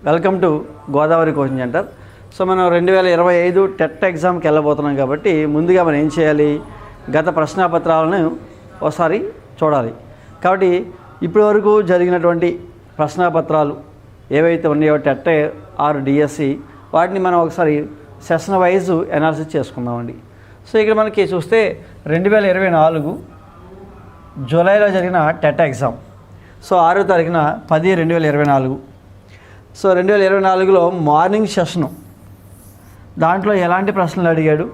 Welcome to Godavari coaching centre. So మనం 2025 TET ఎగ్జామ్కి వెళ్ళబోతున్నాం కాబట్టి ముందుగా మనం ఏం చేయాలి, గత ప్రశ్నాపత్రాలను ఒకసారి చూడాలి. కాబట్టి ఇప్పటి వరకు జరిగినటువంటి ప్రశ్నాపత్రాలు ఏవైతే ఉన్నాయో టెట్ ఆర్ డిఎస్సి వాటిని మనం ఒకసారి సెషన్ వైజ్ అనాలిసిస్ చేసుకుందామండి. సో ఇక్కడ మనకి చూస్తే 2024 జూలైలో జరిగిన టెట్ ఎగ్జామ్. సో 6వ తారీఖున 10/2024. సో 2024లో మార్నింగ్ సెషను, దాంట్లో ఎలాంటి ప్రశ్నలు అడిగాడు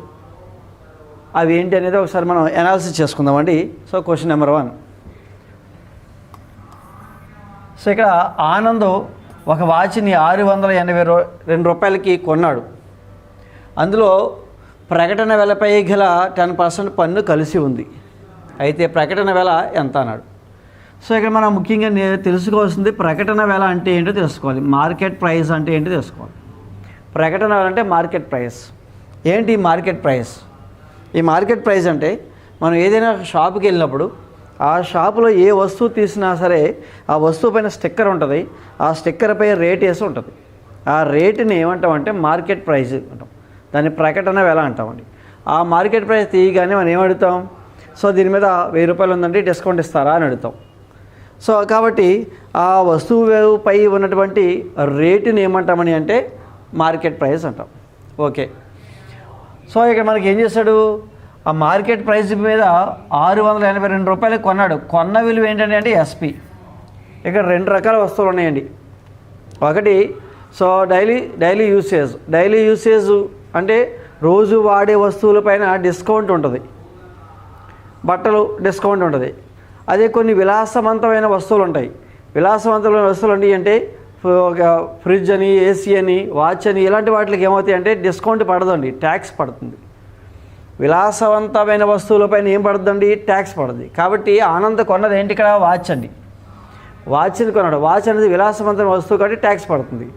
అవి ఏంటి అనేది ఒకసారి మనం అనాలిసిస్ చేసుకుందామండి. So question number 1. సో ఇక్కడ ఆనంద్ ఒక వాచ్ని 682 రూపాయలకి కొన్నాడు. అందులో ప్రకటన వెలపై గల 10% పన్ను కలిసి ఉంది. అయితే ప్రకటన వెల ఎంత అన్నాడు. సో ఇక్కడ మనం ముఖ్యంగా తెలుసుకోవాల్సింది ప్రకటన వెల అంటే ఏంటో తెలుసుకోవాలి, మార్కెట్ ప్రైస్ అంటే ఏంటో తెలుసుకోవాలి. ప్రకటన వెల అంటే మార్కెట్ ప్రైస్. ఏంటి మార్కెట్ ప్రైస్? ఈ మార్కెట్ ప్రైస్ అంటే మనం ఏదైనా షాపుకి వెళ్ళినప్పుడు ఆ షాపులో ఏ వస్తువు తీసినా సరే ఆ వస్తువు పైన స్టిక్కర్ ఉంటుంది, ఆ స్టిక్కర్ పై రేట్ వేసి ఉంటుంది. ఆ రేటుని ఏమంటామంటే మార్కెట్ ప్రైస్ అంటాం, దాన్ని ప్రకటన వెల అంటామండి. ఆ మార్కెట్ ప్రైస్ తీయగానే మనం ఏమడుగుతాం, సో దీని మీద 1000 రూపాయలు ఉందండి, డిస్కౌంట్ ఇస్తారా అని అడుగుతాం. సో కాబట్టి ఆ వస్తువుపై ఉన్నటువంటి రేటుని ఏమంటామని అంటే మార్కెట్ ప్రైస్ అంటాం. ఓకే. సో ఇక్కడ మనకి ఏం చేశాడు, ఆ మార్కెట్ ప్రైస్ మీద 682 రూపాయలకి కొన్నాడు. కొన్న విలువ ఏంటంటే అంటే ఎస్పి. ఇక్కడ 2 రకాల వస్తువులు ఉన్నాయండి. ఒకటి సో డైలీ యూసేజ్ అంటే రోజు వాడే వస్తువులపైన డిస్కౌంట్ ఉంటుంది, బట్టలు డిస్కౌంట్ ఉంటుంది. అదే కొన్ని విలాసవంతమైన వస్తువులు ఉంటాయి. విలాసవంతమైన వస్తువులు అంటే ఒక ఫ్రిడ్జ్ అని, ఏసీ అని, వాచ్ అని, ఇలాంటి వాటికి ఏమవుతాయి అంటే డిస్కౌంట్ పడదండి, ట్యాక్స్ పడుతుంది. విలాసవంతమైన వస్తువులపైన ఏం పడుతుందండి, ట్యాక్స్ పడుతుంది. కాబట్టి ఆనంద్ కొన్నది ఏంటి ఇక్కడ, వాచ్ అండి. వాచ్ని కొన్నాడు. వాచ్ అనేది విలాసవంతమైన వస్తువు కాబట్టి ట్యాక్స్ పడుతుంది.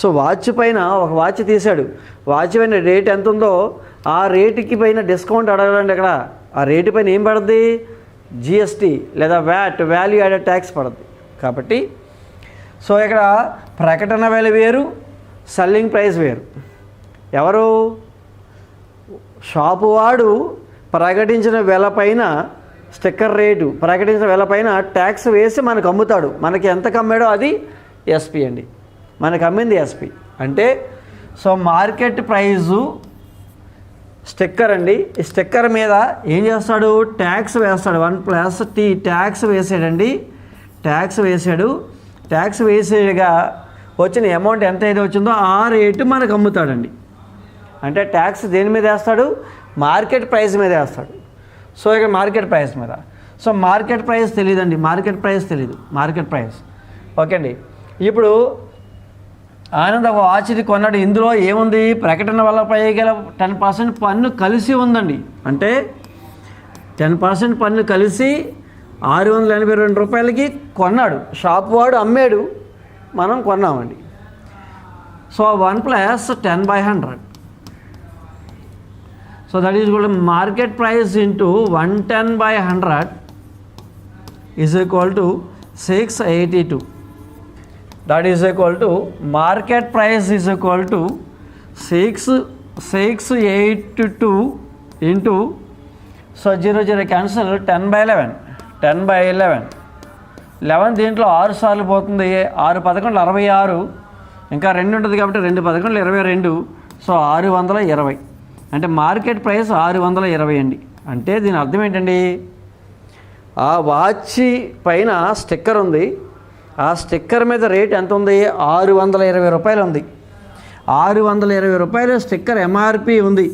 సో వాచ్ పైన ఒక వాచ్ తీశాడు. వాచ్ పైన రేట్ ఎంత ఉందో ఆ రేటుకి పైన డిస్కౌంట్ అడగడండి. అక్కడ ఆ రేటు పైన ఏం పడుతుంది, జిఎస్టీ లేదా వ్యాట్, వాల్యూ యాడెడ్ ట్యాక్స్ పడుతుంది. కాబట్టి సో ఇక్కడ ప్రకటన వెల వేరు, సెల్లింగ్ ప్రైస్ వేరు. ఎవరు, షాపు వాడు ప్రకటించిన వెల పైన స్టిక్కర్ రేటు, ప్రకటించిన వెల పైన ట్యాక్స్ వేసి మనకు అమ్ముతాడు. మనకి ఎంత అమ్మాడో అది ఎస్పి అండి, మనకు అమ్మింది ఎస్పి. అంటే సో మార్కెట్ ప్రైజు స్టిక్కర్ అండి. ఈ స్టిక్కర్ మీద ఏం చేస్తాడు, ట్యాక్స్ వేస్తాడు. 1+T tax వేసాడండి. ట్యాక్స్ వేసేగా వచ్చిన అమౌంట్ ఎంత అయితే వచ్చిందో ఆ రేటు మనకు అమ్ముతాడండి. అంటే ట్యాక్స్ దేని మీద వేస్తాడు, మార్కెట్ ప్రైస్ మీద వేస్తాడు. సో ఇక్కడ మార్కెట్ ప్రైస్ మీద. సో మార్కెట్ ప్రైస్ తెలియదండి, మార్కెట్ ప్రైస్. ఓకే అండి. ఇప్పుడు ఆనంద్ ఒక వాచ్ని కొన్నాడు. ఇందులో ఏముంది, ప్రకటన వల్ల పై గల 10% పన్ను కలిసి ఉందండి. అంటే 10% పన్ను కలిసి 682 రూపాయలకి కొన్నాడు. షాప్ వాడు అమ్మాడు, మనం కొన్నామండి. So 1+10/100. So that is equal to market price into 110/100 is equal to 682. That is equal to market price is equal to 682 into, so 0 cancel, 10/11. 11 దీంట్లో 6 సార్లు పోతుంది. 6 11 66, ఇంకా 2 ఉంటుంది కాబట్టి 2 11 22. సో 620. అంటే మార్కెట్ ప్రైస్ 620 అండి. అంటే దీని అర్థం ఏంటండి, ఆ వాచ్ పైన స్టిక్కర్ ఉంది, ఆ స్టిక్కర్ మీద రేట్ ఎంత ఉంది, 620 రూపాయలు ఉంది. 620 రూపాయలు స్టిక్కర్ ఎంఆర్పి ఉంది.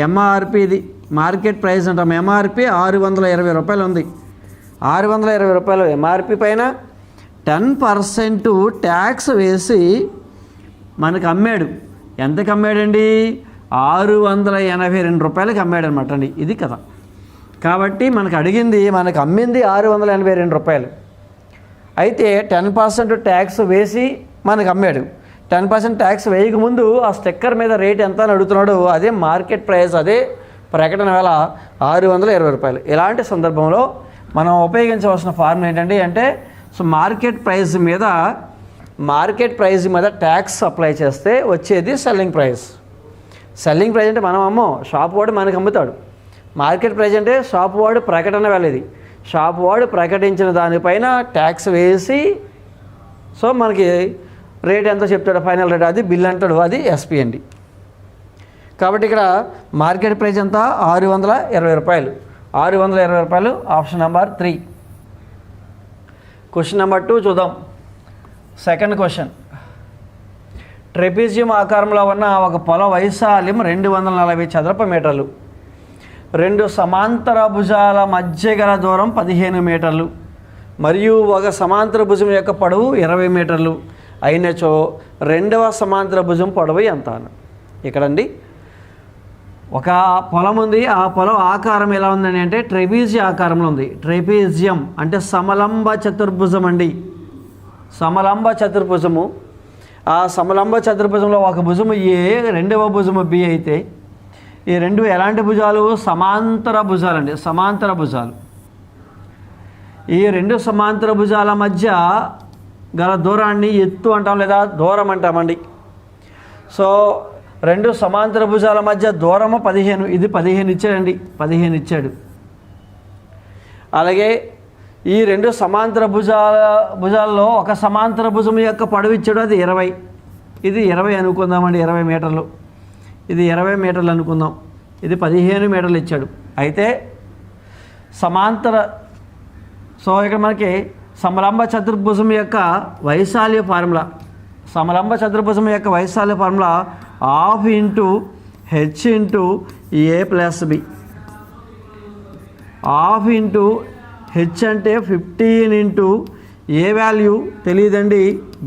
ఎంఆర్పి ఇది మార్కెట్ ప్రైస్ అంటాం. ఎంఆర్పి 620 రూపాయలు ఉంది. 620 రూపాయలు ఎంఆర్పి పైన 10% ట్యాక్స్ వేసి మనకు అమ్మాడు. ఎంతకు అమ్మాడండి, 682 రూపాయలకి అమ్మాడు అనమాట అండి. ఇది కదా. కాబట్టి మనకు అమ్మింది 682 రూపాయలు. అయితే 10% ట్యాక్స్ వేసి మనకు అమ్మాడు. 10% ట్యాక్స్ వేయకముందు ఆ స్టిక్కర్ మీద రేట్ ఎంత అని అడుగుతున్నాడు. అదే మార్కెట్ ప్రైస్, అదే ప్రకటన వేల 620 రూపాయలు. ఇలాంటి సందర్భంలో మనం ఉపయోగించవలసిన ఫార్ములా ఏంటంటే సో మార్కెట్ ప్రైస్ మీద మార్కెట్ ప్రైస్ మీద ట్యాక్స్ అప్లై చేస్తే వచ్చేది సెల్లింగ్ ప్రైస్. సెల్లింగ్ ప్రైస్ అంటే మనం అమ్మో, షాప్ వాడు మనకు అమ్ముతాడు. మార్కెట్ ప్రైస్ అంటే షాప్ వాడు ప్రకటన వెళ్ళేది, షాప్ వాడు ప్రకటించిన దానిపైన ట్యాక్స్ వేసి సో మనకి రేట్ ఎంత చెప్తాడు, ఫైనల్ రేట్, అది బిల్ అంటాడు, అది ఎస్పిఎండి. కాబట్టి ఇక్కడ మార్కెట్ ప్రైస్ ఎంత, 620 రూపాయలు. 620 రూపాయలు, ఆప్షన్ నెంబర్ 3. క్వశ్చన్ నెంబర్ 2 చూద్దాం. Second question. ట్రెపీజియం ఆకారంలో ఉన్న ఒక పొల వైశాల్యం 240 చదరపు మీటర్లు. 2 సమాంతర భుజాల మధ్య గల దూరం 15 మీటర్లు మరియు ఒక సమాంతర భుజం యొక్క పొడవు 20 మీటర్లు అయినచో రెండవ సమాంతర భుజం పొడవు ఎంత? ఇక్కడండి ఒక పొలం ఉంది, ఆ పొలం ఆకారం ఎలా ఉందని అంటే ట్రెపీజియం ఆకారంలో ఉంది. ట్రెపీజియం అంటే సమలంబ చతుర్భుజం అండి, సమలంబ చతుర్భుజము. ఆ సమలంబ చతుర్భుజంలో ఒక భుజము ఏ, రెండవ భుజము బి అయితే ఈ రెండు ఎలాంటి భుజాలు? సమాంతర భుజాలండి, సమాంతర భుజాలు. ఈ 2 సమాంతర భుజాల మధ్య గల దూరాన్ని ఎత్తు అంటాం లేదా దూరం అంటామండి. సో 2 సమాంతర భుజాల మధ్య దూరము 15, ఇది 15 ఇచ్చాడండి, 15 ఇచ్చాడు. అలాగే ఈ 2 సమాంతర భుజాల్లో ఒక సమాంతర భుజం యొక్క పొడవు ఇచ్చాడు, అది 20. ఇది 20 అనుకుందామండి, 20 మీటర్లు. ఇది 20 మీటర్లు అనుకుందాం, ఇది 15 మీటర్లు ఇచ్చాడు. అయితే సమాంతర, సో ఇక్కడ మనకి సమలంబ చతుర్భుజం యొక్క వైశాల్య ఫార్ములా, సమలంబ చతుర్భుజం యొక్క వైశాల్య ఫార్ములా ½ ఇంటూ హెచ్ ఇంటూ ఏ ప్లస్ బి. ½ ఇంటూ హెచ్ అంటే 15 ఇంటూ ఏ వాల్యూ తెలియదండి,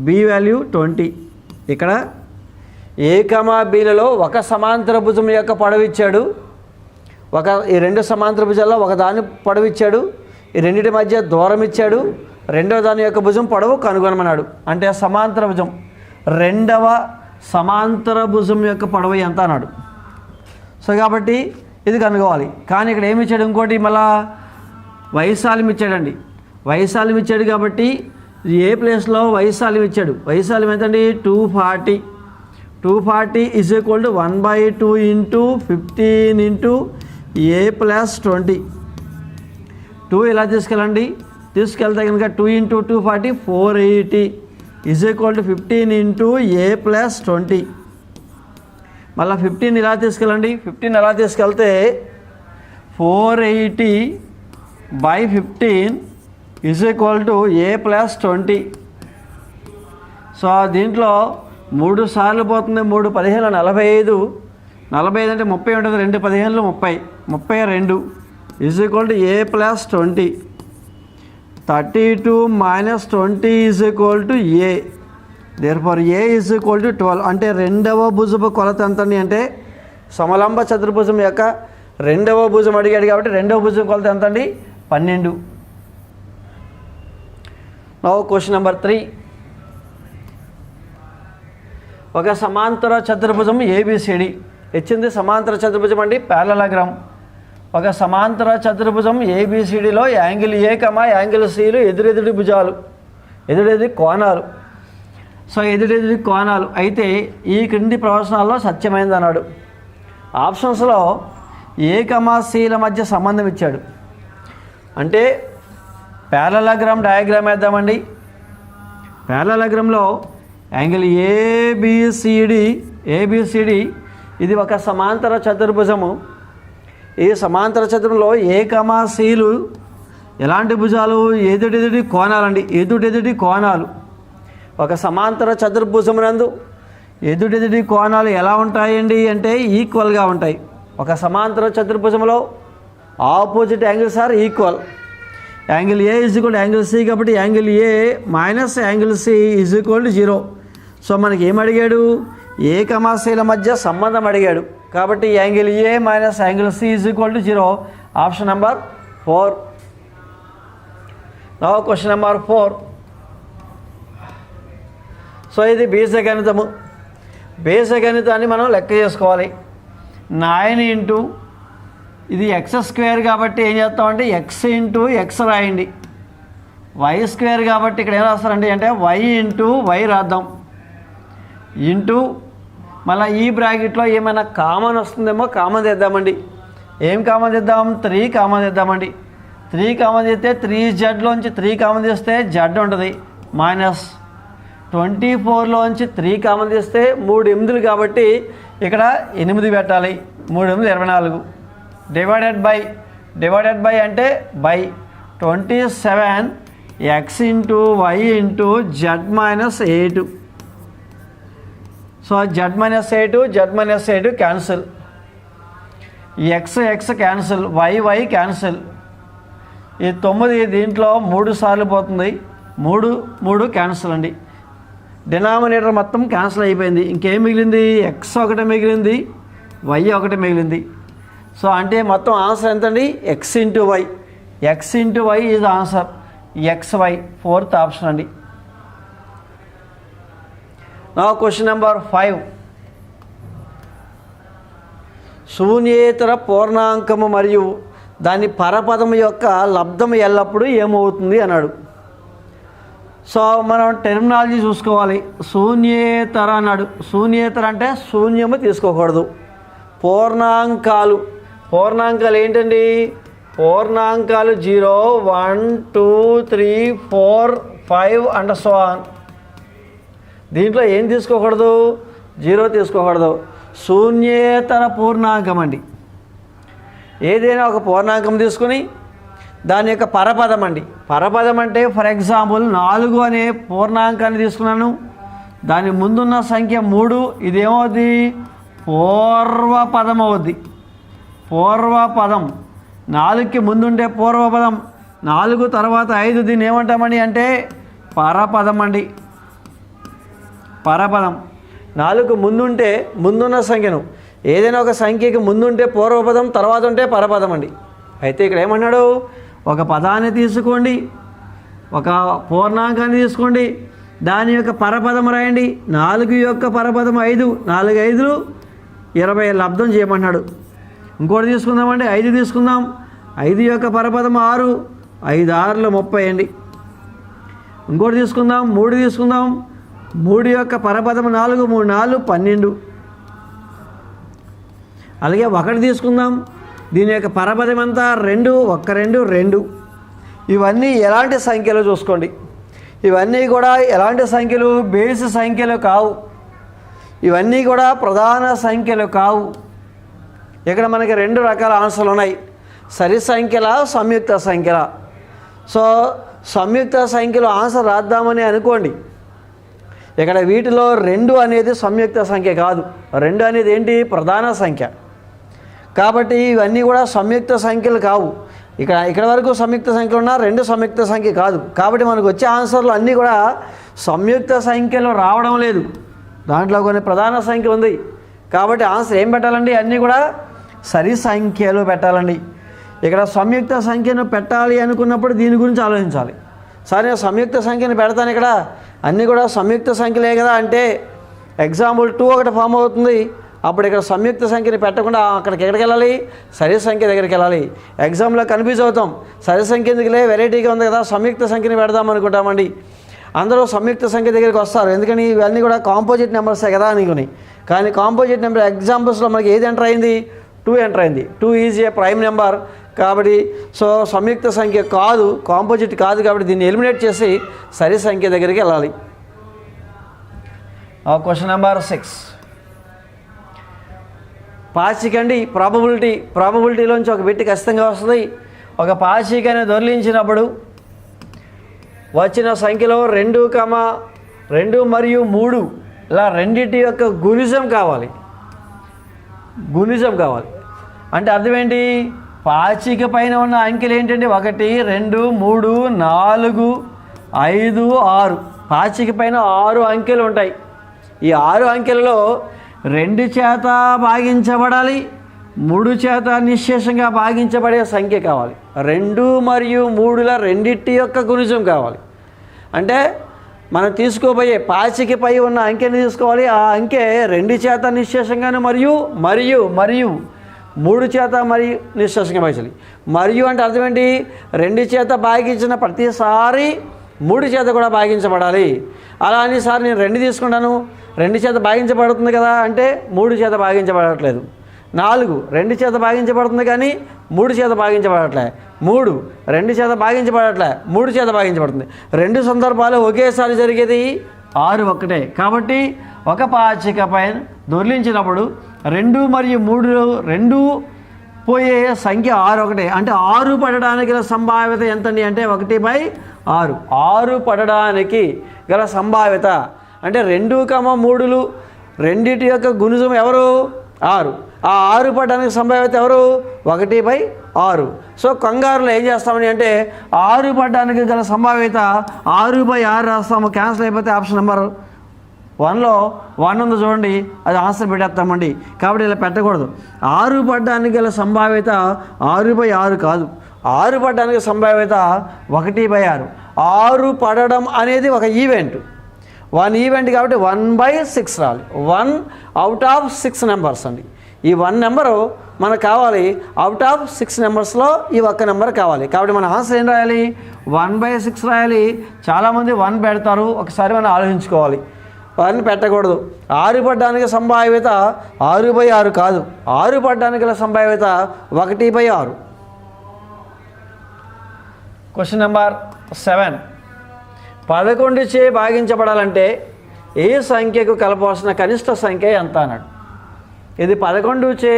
బి వాల్యూ 20. ఇక్కడ ఏ కమా బిలలో ఒక సమాంతర భుజం యొక్క పొడవు ఇచ్చాడు, ఈ 2 సమాంతర భుజాల్లో ఒక దాని పొడవు ఇచ్చాడు, ఈ రెండింటి మధ్య దూరం ఇచ్చాడు, రెండవ దాని యొక్క భుజం పొడవు కనుగొనమన్నాడు. అంటే సమాంతర భుజం, రెండవ సమాంతర భుజం యొక్క పొడవు ఎంత అన్నాడు. సో కాబట్టి ఇది కనుగోవాలి. కానీ ఇక్కడ ఏమి ఇచ్చాడు, ఇంకోటి మళ్ళా వైశాల్యం ఇచ్చాడండి. వైశాల్యం ఇచ్చాడు కాబట్టి ఏ ప్లేస్లో వైశాల్యం ఇచ్చాడు. వైశాల్యం ఎంతండి, 240. 240 is equal to 1/2 into 15 into A plus 20. 2 ఇలా తీసుకెళ్ళండి, తీసుకెళ్తే కనుక 2 into 240 480 is equal to 15 into A plus 20. మళ్ళీ 15 ఇలా తీసుకెళ్ళండి, 15 ఎలా తీసుకెళ్తే 480/15 is equal to A plus 20. So దీంట్లో 3 సార్లు పోతుంది, 3 15 45, 45 అంటే 30 ఉంటుంది, 2 15 30, 32 is equal to A plus 20. 32 minus 20 is equal to A. Therefore A is equal to 12. అంటే రెండవ భుజపు కొలత ఎంతండి అంటే సమలంబ చతుర్భుజం యొక్క రెండవ భుజం అడిగాడు కాబట్టి రెండవ భుజం కొలత ఎంతండి, 12. Now question number 3. ఒక సమాంతర చతుర్భుజం ఏబిసిడి ఇచ్చింది. సమాంతర చతుర్భుజం అండి, ప్యారలగ్రామ్. ఒక సమాంతర చతుర్భుజం ఏబిసిడిలో యాంగిల్ ఏ కమా యాంగిల్ సిలు ఎదురెదుడి భుజాలు, ఎదురెదుడి కోణాలు. సో ఎదురెదుడి కోణాలు అయితే ఈ క్రింది ప్రవచనాల్లో సత్యమైంది అన్నాడు. ఆప్షన్స్లో ఏ కమా సిల మధ్య సంబంధం ఇచ్చాడు. అంటే ప్యారలగ్రామ్ డయాగ్రామ్ వేద్దామండి. ప్యారలగ్రామ్లో యాంగిల్ ఏబిసిడి ఇది ఒక సమాంతర చతుర్భుజము. ఈ సమాంతర చతుర్భుజంలో ఏ కమా సిలు ఎలాంటి భుజాలు, ఎదుటెదుటి కోణాలండి, ఎదుటెదుటి కోణాలు. ఒక సమాంతర చతుర్భుజమునందు ఎదుటెదుటి కోణాలు ఎలా ఉంటాయండి అంటే ఈక్వల్గా ఉంటాయి. ఒక సమాంతర చతుర్భుజంలో opposite angles are equal. Angle A is equal to angle C కాబట్టి angle A minus angle C is equal to 0. So మనకి ఏం అడిగాడు, ఏ కమా సిల మధ్య సంబంధం అడిగాడు. కాబట్టి angle A minus angle C is equal to 0. Option number 4. Now question number 4. So ఇది బీజగణితము. బీజగణితాన్ని మనం లెక్క చేసుకోవాలి. 9 ఇంటూ ఇది x² కాబట్టి ఏం చేస్తామంటే x ఇంటూ x రాయండి. వై స్క్వేర్ కాబట్టి ఇక్కడ ఏం రాస్తారండి అంటే వై ఇంటూ వై రాద్దాం, ఇంటూ మళ్ళీ ఈ బ్రాకెట్లో ఏమైనా కామన్ వస్తుందేమో కామన్ తెద్దామండి. ఏం కామన్ తెద్దాం? 3 కామన్ తెద్దామండి. 3 కామన్ చేస్తే 3zలోంచి 3 కామన్ చేస్తే z ఉంటుంది, మైనస్ 24లోంచి 3 కామన్ చేస్తే 3 8 కాబట్టి ఇక్కడ 8 పెట్టాలి. 3 8 24 డివైడెడ్ బై అంటే by 27 x into y into z minus 8. So z-8 cancel, x cancel, y cancel. ఈ 9 దీంట్లో 3 సార్లు పోతుంది, 3 క్యాన్సిల్ అండి. డినామినేటర్ మొత్తం క్యాన్సిల్ అయిపోయింది. ఇంకేం మిగిలింది? x ఒకటి మిగిలింది, y ఒకటి మిగిలింది. సో అంటే మొత్తం ఆన్సర్ ఎంతండి? x into y is answer, xy 4th option అండి. నా క్వశ్చన్ నెంబర్ 5. శూన్యేతర పూర్ణాంకము మరియు దాని పరపదము యొక్క లబ్ధము ఎల్లప్పుడూ ఏమవుతుంది అన్నాడు. సో మనం టెర్మినాలజీ చూసుకోవాలి. శూన్యేతర అన్నాడు. శూన్యేతర అంటే శూన్యము తీసుకోకూడదు. పూర్ణాంకాలు ఏంటండి? పూర్ణాంకాలు 0 1 2 3 4 5 అండ్ సో ఆన్. దీంట్లో ఏం తీసుకోకూడదు? 0 తీసుకోకూడదు. శూన్యేతర పూర్ణాంకం అండి. ఏదైనా ఒక పూర్ణాంకం తీసుకుని దాని యొక్క పరపదం అండి. పరపదం అంటే ఫర్ ఎగ్జాంపుల్ 4 అనే పూర్ణాంకాన్ని తీసుకున్నాను, దాని ముందున్న సంఖ్య 3, ఇదేమవుద్ది? పూర్వపదం అవుద్ది. పూర్వపదం 4కి ముందుండే పూర్వపదం, 4 తర్వాత 5, దీన్ని ఏమంటామండి అంటే పరపదం అండి. పరపదం 4 ముందుంటే ముందున్న సంఖ్యను, ఏదైనా ఒక సంఖ్యకి ముందుంటే పూర్వపదం, తర్వాత ఉంటే పరపదం అండి. అయితే ఇక్కడ ఏమన్నాడు? ఒక పదాన్ని తీసుకోండి, ఒక పూర్ణాంకాన్ని తీసుకోండి, దాని యొక్క పరపదం రాయండి. 4 యొక్క పరపదం 5, 4 5 20 లబ్ధం చేయమన్నాడు. ఇంకోటి తీసుకుందామండి, 5 తీసుకుందాం. 5 యొక్క పరపదం 6, 5 6 30 అండి. ఇంకోటి తీసుకుందాం, 3 తీసుకుందాం. 3 యొక్క పరపదం 4, 3 4 12. అలాగే 1 తీసుకుందాం, దీని యొక్క పరపదం అంతా 2, 1 2 2. ఇవన్నీ ఎలాంటి సంఖ్యలు చూసుకోండి. ఇవన్నీ కూడా ఎలాంటి సంఖ్యలు? బేసి సంఖ్యలు కావు. ఇవన్నీ కూడా ప్రధాన సంఖ్యలు కావు. ఇక్కడ మనకి 2 రకాల ఆన్సర్లు ఉన్నాయి, సరి సంఖ్యల, సంయుక్త సంఖ్యల. సో సంయుక్త సంఖ్యలో ఆన్సర్ రాద్దామని అనుకోండి. ఇక్కడ వీటిలో 2 అనేది సంయుక్త సంఖ్య కాదు. 2 అనేది ఏంటి? ప్రధాన సంఖ్య. కాబట్టి ఇవన్నీ కూడా సంయుక్త సంఖ్యలు కావు. ఇక్కడ వరకు సంయుక్త సంఖ్యలు ఉన్నా 2 సంయుక్త సంఖ్య కాదు. కాబట్టి మనకు వచ్చే ఆన్సర్లు అన్నీ కూడా సంయుక్త సంఖ్యలు రావడం లేదు. దాంట్లో కొన్ని ప్రధాన సంఖ్య ఉంది. కాబట్టి ఆన్సర్ ఏం పెట్టాలండి? అన్నీ కూడా సరి సంఖ్యలు పెట్టాలండి. ఇక్కడ సంయుక్త సంఖ్యను పెట్టాలి అనుకున్నప్పుడు దీని గురించి ఆలోచించాలి. సరే, సంయుక్త సంఖ్యను పెడతాను, ఇక్కడ అన్నీ కూడా సంయుక్త సంఖ్యలే కదా అంటే ఎగ్జాంపుల్ 2 ఒకటి ఫామ్ అవుతుంది. అప్పుడు ఇక్కడ సంయుక్త సంఖ్యని పెట్టకుండా అక్కడికి ఎక్కడికి వెళ్ళాలి? సరి సంఖ్య దగ్గరికి వెళ్ళాలి. ఎగ్జామ్లో కన్ఫ్యూజ్ అవుతాం, సరి సంఖ్య ఎందుకులే వెరైటీగా ఉంది కదా సంయుక్త సంఖ్యని పెడదాం అనుకుంటామండి. అందరూ సంయుక్త సంఖ్య దగ్గరికి వస్తారు, ఎందుకని ఇవన్నీ కూడా కాంపోజిట్ నెంబర్సే కదా అనుకుని. కానీ కాంపోజిట్ నెంబర్ ఎగ్జాంపుల్స్లో మనకి ఏది ఎంటర్ అయింది? 2 ఎంటర్ అయింది. 2 ఈజ్ ఏ ప్రైమ్ నెంబర్ కాబట్టి సో సంయుక్త సంఖ్య కాదు, కాంపోజిట్ కాదు. కాబట్టి దీన్ని ఎలిమినేట్ చేసి సరి సంఖ్య దగ్గరికి వెళ్ళాలి. Question number 6. పాచికండి ప్రాబబిలిటీలోంచి ఒక బిట్ ఖచ్చితంగా వస్తుంది. ఒక పాచికని దొర్లించినప్పుడు వచ్చిన సంఖ్యలో 2, 2 మరియు 3 ఇలా రెండింటి యొక్క గుణిజం కావాలి. అంటే అర్థం ఏంటి? పాచిక పైన ఉన్న అంకెలు ఏంటంటే 1 2 3 4 5 6. పాచిక పైన 6 అంకెలు ఉంటాయి. ఈ 6 అంకెలలో 2 చేత భాగించబడాలి, 3 చేత నిశ్శేషంగా భాగించబడే సంఖ్య కావాలి. 2 మరియు 3ల రెండింటి యొక్క గుణిజం కావాలి. అంటే మనం తీసుకోబోయే పాచికపై ఉన్న అంకెని తీసుకోవాలి. ఆ అంకె 2 చేత నిశ్శేషంగాను మరియు 3 చేత మరియు నిశ్శేషంగా భాగించాలి. మరియు అంటే అర్థం ఏంటి? 2 చేత భాగించిన ప్రతిసారి 3 చేత కూడా భాగించబడాలి. అలా అని సార్ నేను 2 తీసుకుంటాను, 2 చేత భాగించబడుతుంది కదా అంటే 3 చేత భాగించబడట్లేదు. 4 2 చేత భాగించబడుతుంది కానీ 3 చేత భాగించబడట్లే. 3 2 చేత భాగించబడట్లే, 3 చేత భాగించబడుతుంది. 2 సందర్భాలు ఒకేసారి జరిగేది 6 ఒక్కటే. కాబట్టి ఒక పాచిక పైన దొర్లించినప్పుడు 2 మరియు 3 2 పోయే సంఖ్య 6 ఒకటే. అంటే 6 పడడానికి గల సంభావ్యత ఎంతండి అంటే 1/6. 6 పడడానికి గల సంభావ్యత అంటే 2, 3 రెండిటి యొక్క గుణిజం ఎవరు? 6. ఆ 6 పడడానికి సంభావ్యత ఎవరు? 1/6. సో కంగారులో ఏం చేస్తామని అంటే 6 పడడానికి గల సంభావ్యత 6/6 రాస్తాము. క్యాన్సిల్ అయిపోతే ఆప్షన్ నెంబర్ 1లో 1 ఉంది చూడండి, అది ఆన్సర్ పెట్టేస్తామండి. కాబట్టి ఇలా పెట్టకూడదు. 6 పడడానికి గల సంభావ్యత 6/6 కాదు, 6 పడడానికి సంభావ్యత 1/6. 6 పడడం అనేది ఒక ఈవెంట్, 1 ఈవెంట్ కాబట్టి 1/6 రావాలి. 1 అవుట్ ఆఫ్ 6 నెంబర్స్ అండి. ఈ 1 నెంబరు మనకు కావాలి. అవుట్ ఆఫ్ 6 నెంబర్స్లో ఈ ఒక్క నెంబర్ కావాలి. కాబట్టి మన ఆన్సర్ ఏం రాయాలి? 1/6 రాయాలి. చాలామంది 1 పెడతారు, ఒకసారి మనం ఆలోచించుకోవాలి. 1 పెట్టకూడదు. 6 పడడానికి సంభావ్యత 6/6 కాదు, 6 పడడానికి గల సంభావ్యత 1/6. Question number 7. 11 చే భాగించబడాలంటే ఏ సంఖ్యకు కలపవలసిన కనిష్ట సంఖ్య ఎంత అన్నాడు. ఇది 11 చే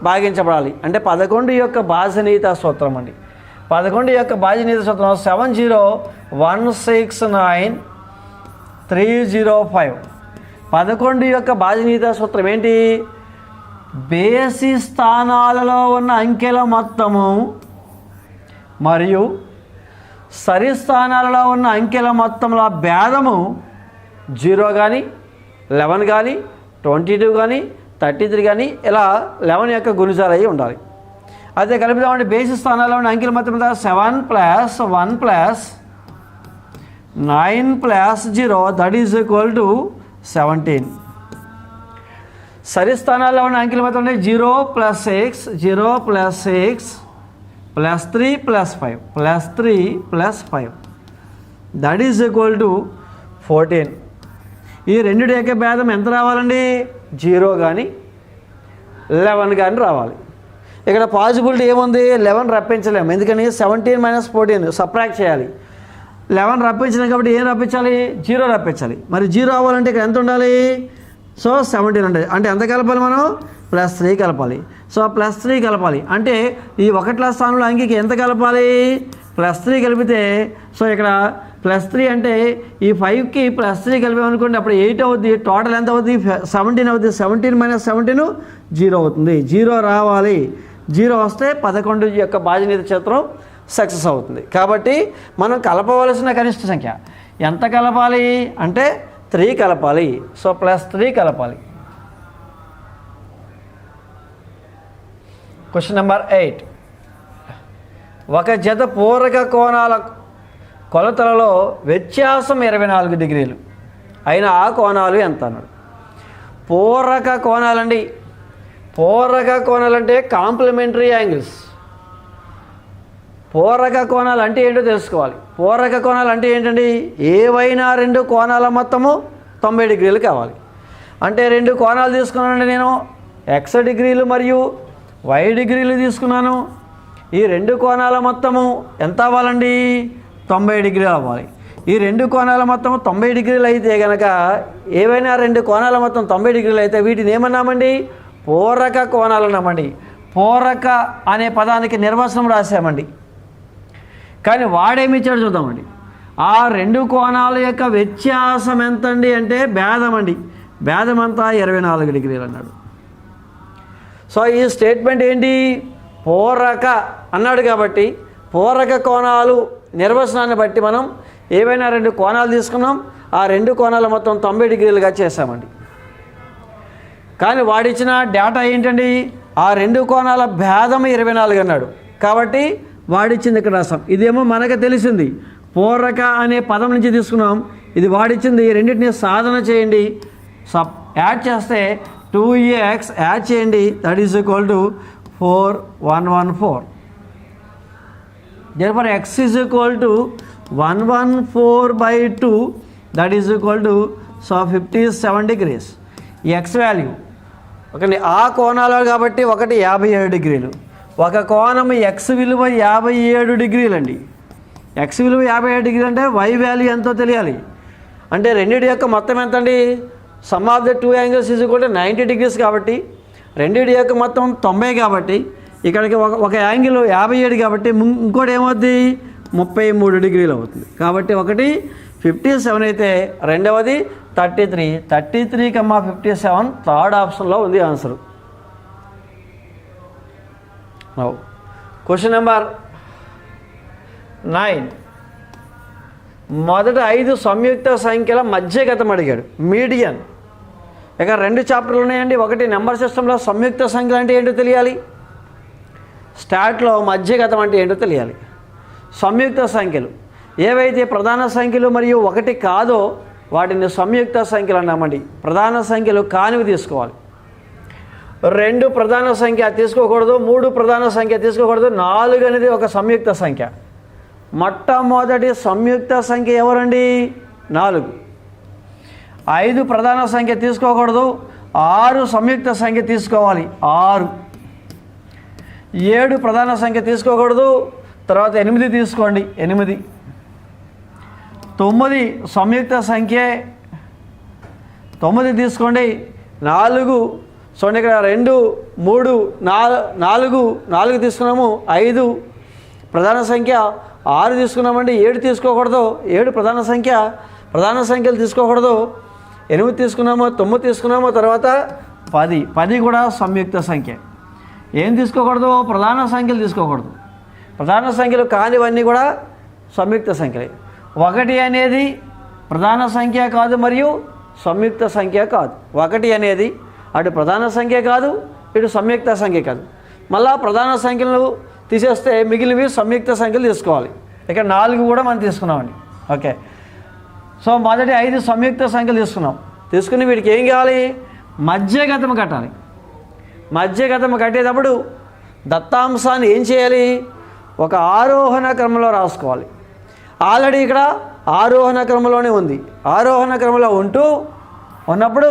భాగించబడాలి అంటే 11 యొక్క భాజనీయత సూత్రం అండి. 11 యొక్క భాజనీయత సూత్రం 70169,305. 11 యొక్క భాజనీయత సూత్రం ఏంటి? బేసి స్థానాలలో ఉన్న అంకెల మొత్తము మరియు సరి స్థానాలలో ఉన్న అంకెల మొత్తంలో భేదము 0 కానీ 11 కానీ 22 కానీ 33 కానీ ఇలా 11 యొక్క గుణిజాలు అయ్యి ఉండాలి. అదే కలుపుదామంటే బేసి స్థానాల్లో ఉన్న అంకెల మొత్తం 7 + 1 + 9 + 0 దట్ ఈజ్ ఈక్వల్ టు 17. సరి స్థానాల్లో ఉన్న అంకెల మొత్తం 0 + 6 0 + 6 +3 + 5 +3 + 5 దట్ ఈజ్ ఈక్వల్ టు 14. ఈ రెండిటి యొక్క భేదం ఎంత రావాలండి? 0 కానీ 11 కానీ రావాలి. ఇక్కడ పాసిబిలిటీ ఏముంది? 11 రప్పించలేము, ఎందుకని 17 - 14 సబ్ట్రాక్ట్ చేయాలి. 11 రప్పించలేం కాబట్టి ఏం రప్పించాలి? 0 రప్పించాలి. మరి 0 అవ్వాలంటే ఇక్కడ ఎంత ఉండాలి? సో 17 ఉంటుంది. అంటే ఎంత కలపాలి మనం? +3 కలపాలి. సో +3 కలపాలి అంటే ఈ 1ల స్థానంలో అంకెకి ఎంత కలపాలి? +3 కలిపితే సో ఇక్కడ +3 అంటే ఈ 5కి +3 కలిపామనుకోండి, అప్పుడు 8 అవుద్ది. టోటల్ ఎంత అవుద్ది? 17 అవుద్ది. 17 - 17 0 అవుతుంది. 0 రావాలి. 0 వస్తే 11 యొక్క భాజనీయత సూత్రం సక్సెస్ అవుతుంది. కాబట్టి మనం కలపవలసిన కనిష్ట సంఖ్య ఎంత కలపాలి అంటే 3 కలపాలి. సో +3 కలపాలి. Question number 8. ఒక జత పూరక కోణాల కొలతలలో వ్యత్యాసం 24 డిగ్రీలు అయిన ఆ కోణాలు ఎంత అన్నాడు. పూరక కోణాలండి. పూరక కోణాలంటే కాంప్లిమెంటరీ యాంగిల్స్. పూరక కోణాలు అంటే ఏంటో తెలుసుకోవాలి. పూరక కోణాలు అంటే ఏంటండి? ఏవైనా 2 కోణాల మొత్తము 90 డిగ్రీలు కావాలి. అంటే 2 కోణాలు తీసుకున్నానండి నేను, x డిగ్రీలు మరియు y డిగ్రీలు తీసుకున్నాను. ఈ 2 కోణాల మొత్తము ఎంత అవ్వాలండి? 90 డిగ్రీలు అవ్వాలి. ఈ 2 కోణాల మొత్తం 90 డిగ్రీలు అయితే కనుక ఏవైనా 2 కోణాల మొత్తం 90 డిగ్రీలు అయితే వీటిని ఏమన్నామండి? పూరక కోణాలు అన్నామండి. పూరక అనే పదానికి నిర్వచనం రాసామండి. కానీ వాడేమి ఇచ్చాడు చూద్దామండి. ఆ 2 కోణాల యొక్క వ్యత్యాసం ఎంతండి అంటే భేదం అండి. భేదం అంతా 24 డిగ్రీలు అన్నాడు. సో ఈ స్టేట్మెంట్ ఏంటి? పూరక అన్నాడు కాబట్టి పూరక కోణాలు నిర్వచనాన్ని బట్టి మనం ఏవైనా 2 కోణాలు తీసుకున్నాం, ఆ 2 కోణాలు మొత్తం 90 డిగ్రీలుగా చేసామండి. కానీ వాడిచ్చిన డేటా ఏంటండి? ఆ 2 కోణాల భేదం 24 అన్నాడు. కాబట్టి వాడిచ్చింది ఇక్కడ రాసాం. ఇదేమో మనకు తెలిసింది, పూరక అనే పదం నుంచి తీసుకున్నాం. ఇది వాడిచ్చింది. రెండింటిని సాధన చేయండి, యాడ్ చేస్తే 2x యాడ్ చేయండి, that is equal to 114. Therefore x is equal to 114/2, that is equal to 57 degrees. ఈ ఎక్స్ వాల్యూ ఓకే ఆ కోణాలు కాబట్టి ఒకటి 57 డిగ్రీలు, ఒక కోణం ఎక్స్ విలువ 57 డిగ్రీలు అండి. ఎక్స్ విలువ 57 డిగ్రీలు అంటే వై వాల్యూ ఎంతో తెలియాలి. అంటే రెండింటి యొక్క మొత్తం ఎంత అండి? Some of the two angles is equal to 90 degrees కాబట్టి రెండింటి యొక్క మొత్తం 90 కాబట్టి ఇక్కడికి ఒక యాంగిల్ 57 కాబట్టి ఇంకోటి ఏమవుద్ది 33 డిగ్రీలు అవుతుంది. కాబట్టి ఒకటి 57 అయితే రెండవది 33. 33,57 థర్డ్ ఆప్షన్లో ఉంది ఆన్సర్. Question number 9. మొదట 5 సంయుక్త సంఖ్యల మధ్యగతం అడిగాడు, మీడియన్. ఇక 2 చాప్టర్లు ఉన్నాయండి. ఒకటి నెంబర్ సిస్టంలో సంయుక్త సంఖ్యలు అంటే ఏంటో తెలియాలి, స్టాట్లో మధ్యగతం అంటే ఏంటో తెలియాలి. సంయుక్త సంఖ్యలు ఏవైతే ప్రధాన సంఖ్యలు మరియు ఒకటి కాదో వాటిని సంయుక్త సంఖ్యలు అన్నామండి. ప్రధాన సంఖ్యలు కానివి తీసుకోవాలి. 2 ప్రధాన సంఖ్య తీసుకోకూడదు, 3 ప్రధాన సంఖ్య తీసుకోకూడదు, 4 అనేది ఒక సంయుక్త సంఖ్య. మొట్టమొదటి సంయుక్త సంఖ్య ఎవరండి? 4. 5 ప్రధాన సంఖ్య తీసుకోకూడదు, 6 సంయుక్త సంఖ్య తీసుకోవాలి. 6. 7 ప్రధాన సంఖ్య తీసుకోకూడదు, తర్వాత 8 తీసుకోండి. 8. 9 సంయుక్త సంఖ్య, 9 తీసుకోండి. 4 చూడండి ఇక్కడ 2, 3, 4 తీసుకున్నాము. 5 ప్రధాన సంఖ్య, 6 తీసుకున్నామండి. 7 తీసుకోకూడదు, 7 ప్రధాన సంఖ్యలు తీసుకోకూడదు. 8 తీసుకున్నాము, 9 తీసుకున్నాము. తర్వాత 10 కూడా సంయుక్త సంఖ్య. ఏం తీసుకోకూడదు? ప్రధాన సంఖ్యలు తీసుకోకూడదు. ప్రధాన సంఖ్యలు కానివన్నీ కూడా సంయుక్త సంఖ్యలే. 1 అనేది ప్రధాన సంఖ్య కాదు మరియు సంయుక్త సంఖ్య కాదు. 1 అనేది అటు ప్రధాన సంఖ్య కాదు, ఇటు సంయుక్త సంఖ్య కాదు. మళ్ళా ప్రధాన సంఖ్యలు తీసేస్తే మిగిలినవి సంయుక్త సంఖ్యలు తీసుకోవాలి. ఇక్కడ 4 కూడా మనం తీసుకున్నామండి. ఓకే, సో మొదటి 5 సంయుక్త సంఖ్యలు తీసుకుని వీటికి ఏం కావాలి? మధ్యగతం కట్టాలి. మధ్యగతం కట్టేటప్పుడు దత్తాంశాన్ని ఏం చేయాలి? ఒక ఆరోహణ క్రమంలో రాసుకోవాలి. ఆల్రెడీ ఇక్కడ ఆరోహణ క్రమంలోనే ఉంది. ఆరోహణ క్రమంలో ఉన్నప్పుడు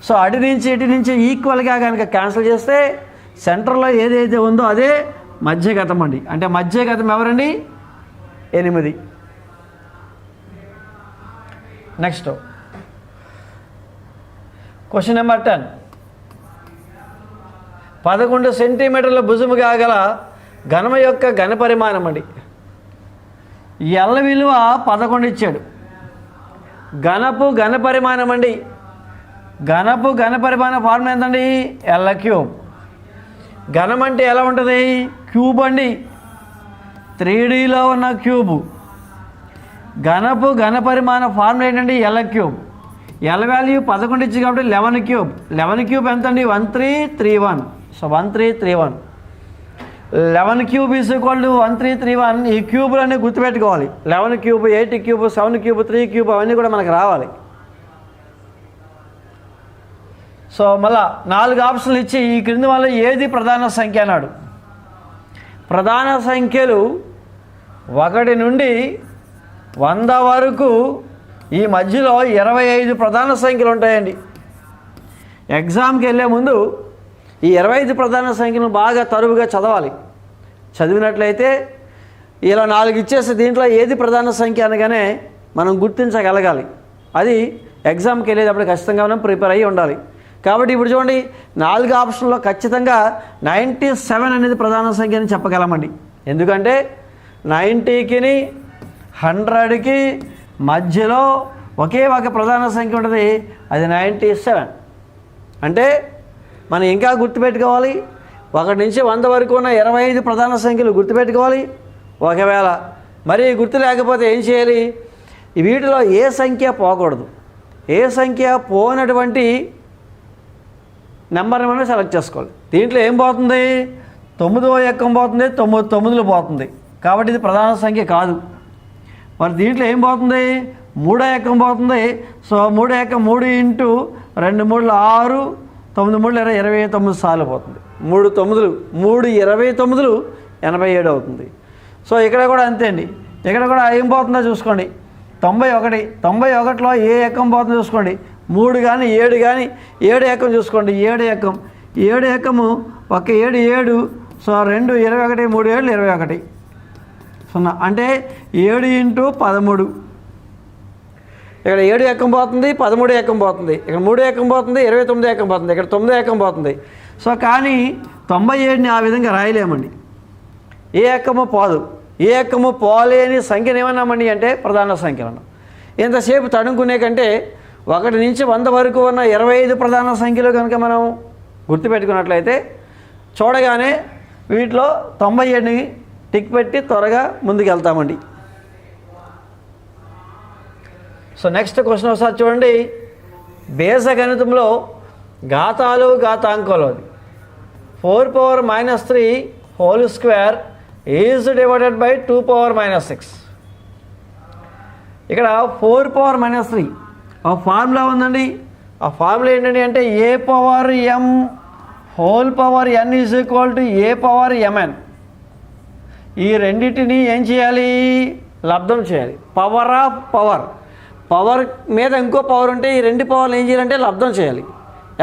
సో అటు నుంచి ఇటు నుంచి ఈక్వల్గా కనుక క్యాన్సిల్ చేస్తే సెంటర్లో ఏదైతే ఉందో అదే మధ్యగతం అండి. అంటే మధ్యగతం ఎవరండి? 8. Next question number 10. 11 సెంటీమీటర్ల భుజముగా గల ఘనమ యొక్క ఘన పరిమాణం అండి. ఎల్ విలువ 11 ఇచ్చాడు. ఘన పరిమాణం అండి. ఘన పరిమాణ ఫార్ములా ఎంతండి? L cube. ఘనం అంటే ఎలా ఉంటుంది? క్యూబ్ అండి. 3Dలో ఉన్న క్యూబు. ఘన పరిమాణ ఫార్ములా ఏంటండి? L cube. ఎల్ వాల్యూ 11 ఇచ్చి కాబట్టి 11 క్యూబ్. 11 క్యూబ్ ఎంత అండి? 1331. So 1331. 11 cube is equal to 1331. ఈ క్యూబులన్నీ గుర్తుపెట్టుకోవాలి. 11 క్యూబ్, 8 క్యూబ్, 7 క్యూబ్, 3 క్యూబ్ అవన్నీ కూడా మనకు రావాలి. సో మళ్ళా 4 ఆప్షన్లు ఇచ్చి ఈ క్రింది వల్ల ఏది ప్రధాన సంఖ్య అన్నాడు. ప్రధాన సంఖ్యలు 1 నుండి 100 వరకు ఈ మధ్యలో 25 ప్రధాన సంఖ్యలు ఉంటాయండి. ఎగ్జామ్కి వెళ్ళే ముందు ఈ 25 ప్రధాన సంఖ్యను బాగా తరువుగా చదవాలి. చదివినట్లయితే ఇలా 4 ఇచ్చేసి దీంట్లో ఏది ప్రధాన సంఖ్య అనగానే మనం గుర్తించగలగాలి. అది ఎగ్జామ్కి వెళ్ళేటప్పుడు ఖచ్చితంగా మనం ప్రిపేర్ అయ్యి ఉండాలి. కాబట్టి ఇప్పుడు చూడండి 4 ఆప్షన్లో ఖచ్చితంగా 97 అనేది ప్రధాన సంఖ్య అని చెప్పగలమండి. ఎందుకంటే 90కి 100కి మధ్యలో ఒకే ఒక ప్రధాన సంఖ్య ఉంటుంది, అది 97. అంటే మనం ఇంకా గుర్తుపెట్టుకోవాలి. 1 నుంచి 100 వరకు ఉన్న 25 ప్రధాన సంఖ్యలు గుర్తుపెట్టుకోవాలి. ఒకవేళ మరి గుర్తు లేకపోతే ఏం చేయాలి? వీటిలో ఏ సంఖ్య పోకూడదు. ఏ సంఖ్య పోనటువంటి నెంబర్ని మనం సెలెక్ట్ చేసుకోవాలి. దీంట్లో ఏం పోతుంది? 9వ ఎక్కం పోతుంది, 9లు పోతుంది. కాబట్టి ఇది ప్రధాన సంఖ్య కాదు. మరి దీంట్లో ఏం పోతుంది? 3వ ఎక్కం పోతుంది. సో 3వ ఎక్కం 3 × 2 × 3 = 6, 9 × 3 = 29 సార్లు పోతుంది. 3 తొమ్మిదిలు 3 29 87 అవుతుంది. సో ఇక్కడ కూడా అంతే అండి. ఇక్కడ కూడా ఏం పోతుందో చూసుకోండి. 91 91లో ఏ ఎక్కం పోతుందో చూసుకోండి. 3 కానీ 7 కానీ 7 ఎక్కం చూసుకోండి. 7 ఎక్కము ఒక 7 7. సో 2 21 3 7 21 0 అంటే 7 × 13. ఇక్కడ 7 ఎక్కం పోతుంది, 13 ఎక్కం పోతుంది, ఇక్కడ 3 ఎక్కం పోతుంది, 29 ఎక్కం పోతుంది, ఇక్కడ 9 ఎక్కం పోతుంది. సో కానీ 97ని ఆ విధంగా రాయలేమండి. ఏ ఎక్కము పోదు. ఏ ఎక్కము పోలేని సంఖ్యను ఏమన్నామండి అంటే ప్రధాన సంఖ్యలు అన్నాం. ఇంతసేపు తడుముకునే కంటే 1 నుంచి 100 వరకు ఉన్న 25 ప్రధాన సంఖ్యలు కనుక మనం గుర్తుపెట్టుకున్నట్లయితే చూడగానే వీటిలో 97ని టిక్ పెట్టి త్వరగా ముందుకు వెళ్తామండి. సో నెక్స్ట్ క్వశ్చన్ ఒకసారి చూడండి. బీజగణితంలో ఘాతాలు ఘాతాంకాలు 4⁻³ whole square is divided by 2⁻⁻6. ఇక్కడ 4⁻³ ఆ ఫార్ములా ఉందండి. ఆ ఫార్ములా ఏంటండి అంటే a⁻m whole power n is equal to a⁻mn. ఈ రెండింటిని ఏం చేయాలి? లబ్ధం చేయాలి. పవర్ ఆఫ్ పవర్, పవర్ మీద ఇంకో పవర్ ఉంటే ఈ 2 పవర్లు ఏం చేయాలంటే లబ్ధం చేయాలి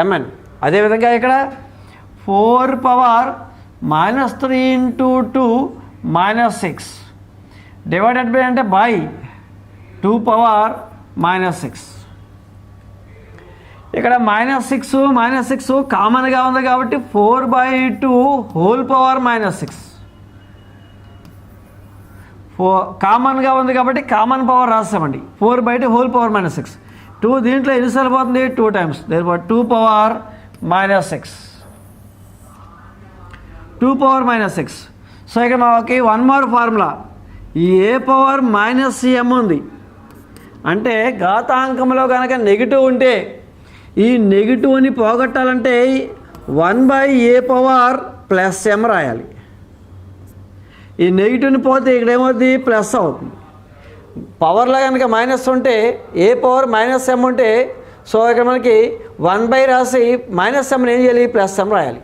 mn. అదేవిధంగా ఇక్కడ 4⁻³ × 2 -6 డివైడెడ్ బై అంటే బై 2⁻⁻6. ఇక్కడ -6 కామన్గా ఉంది కాబట్టి 4/2 హోల్ పవర్ -6 కామన్గా ఉంది కాబట్టి కామన్ పవర్ రాస్తామండి. 4/2 whole power -6. 2 దీంట్లో ఎన్నిసార్లు పోతుంది? 2 టైమ్స్. దేర్ 2⁻⁻6 2⁻⁻6. సో ఇక్కడ మనకి 1 మోర్ ఫార్ములా. ఈ a⁻m ఉంది అంటే ఘాతాంకంలో కనుక నెగిటివ్ ఉంటే ఈ నెగిటివ్ని పోగొట్టాలంటే 1/a⁻m రాయాలి. ఈ నెగిటివ్ని పోతే ఇక్కడ ఏమవుతుంది? ప్లస్ అవుతుంది. పవర్లో కనుక మైనస్ ఉంటే a⁻m ఉంటే సో ఇక్కడ మనకి 1/, రాసి -mని ఏం చేయాలి? +m రాయాలి.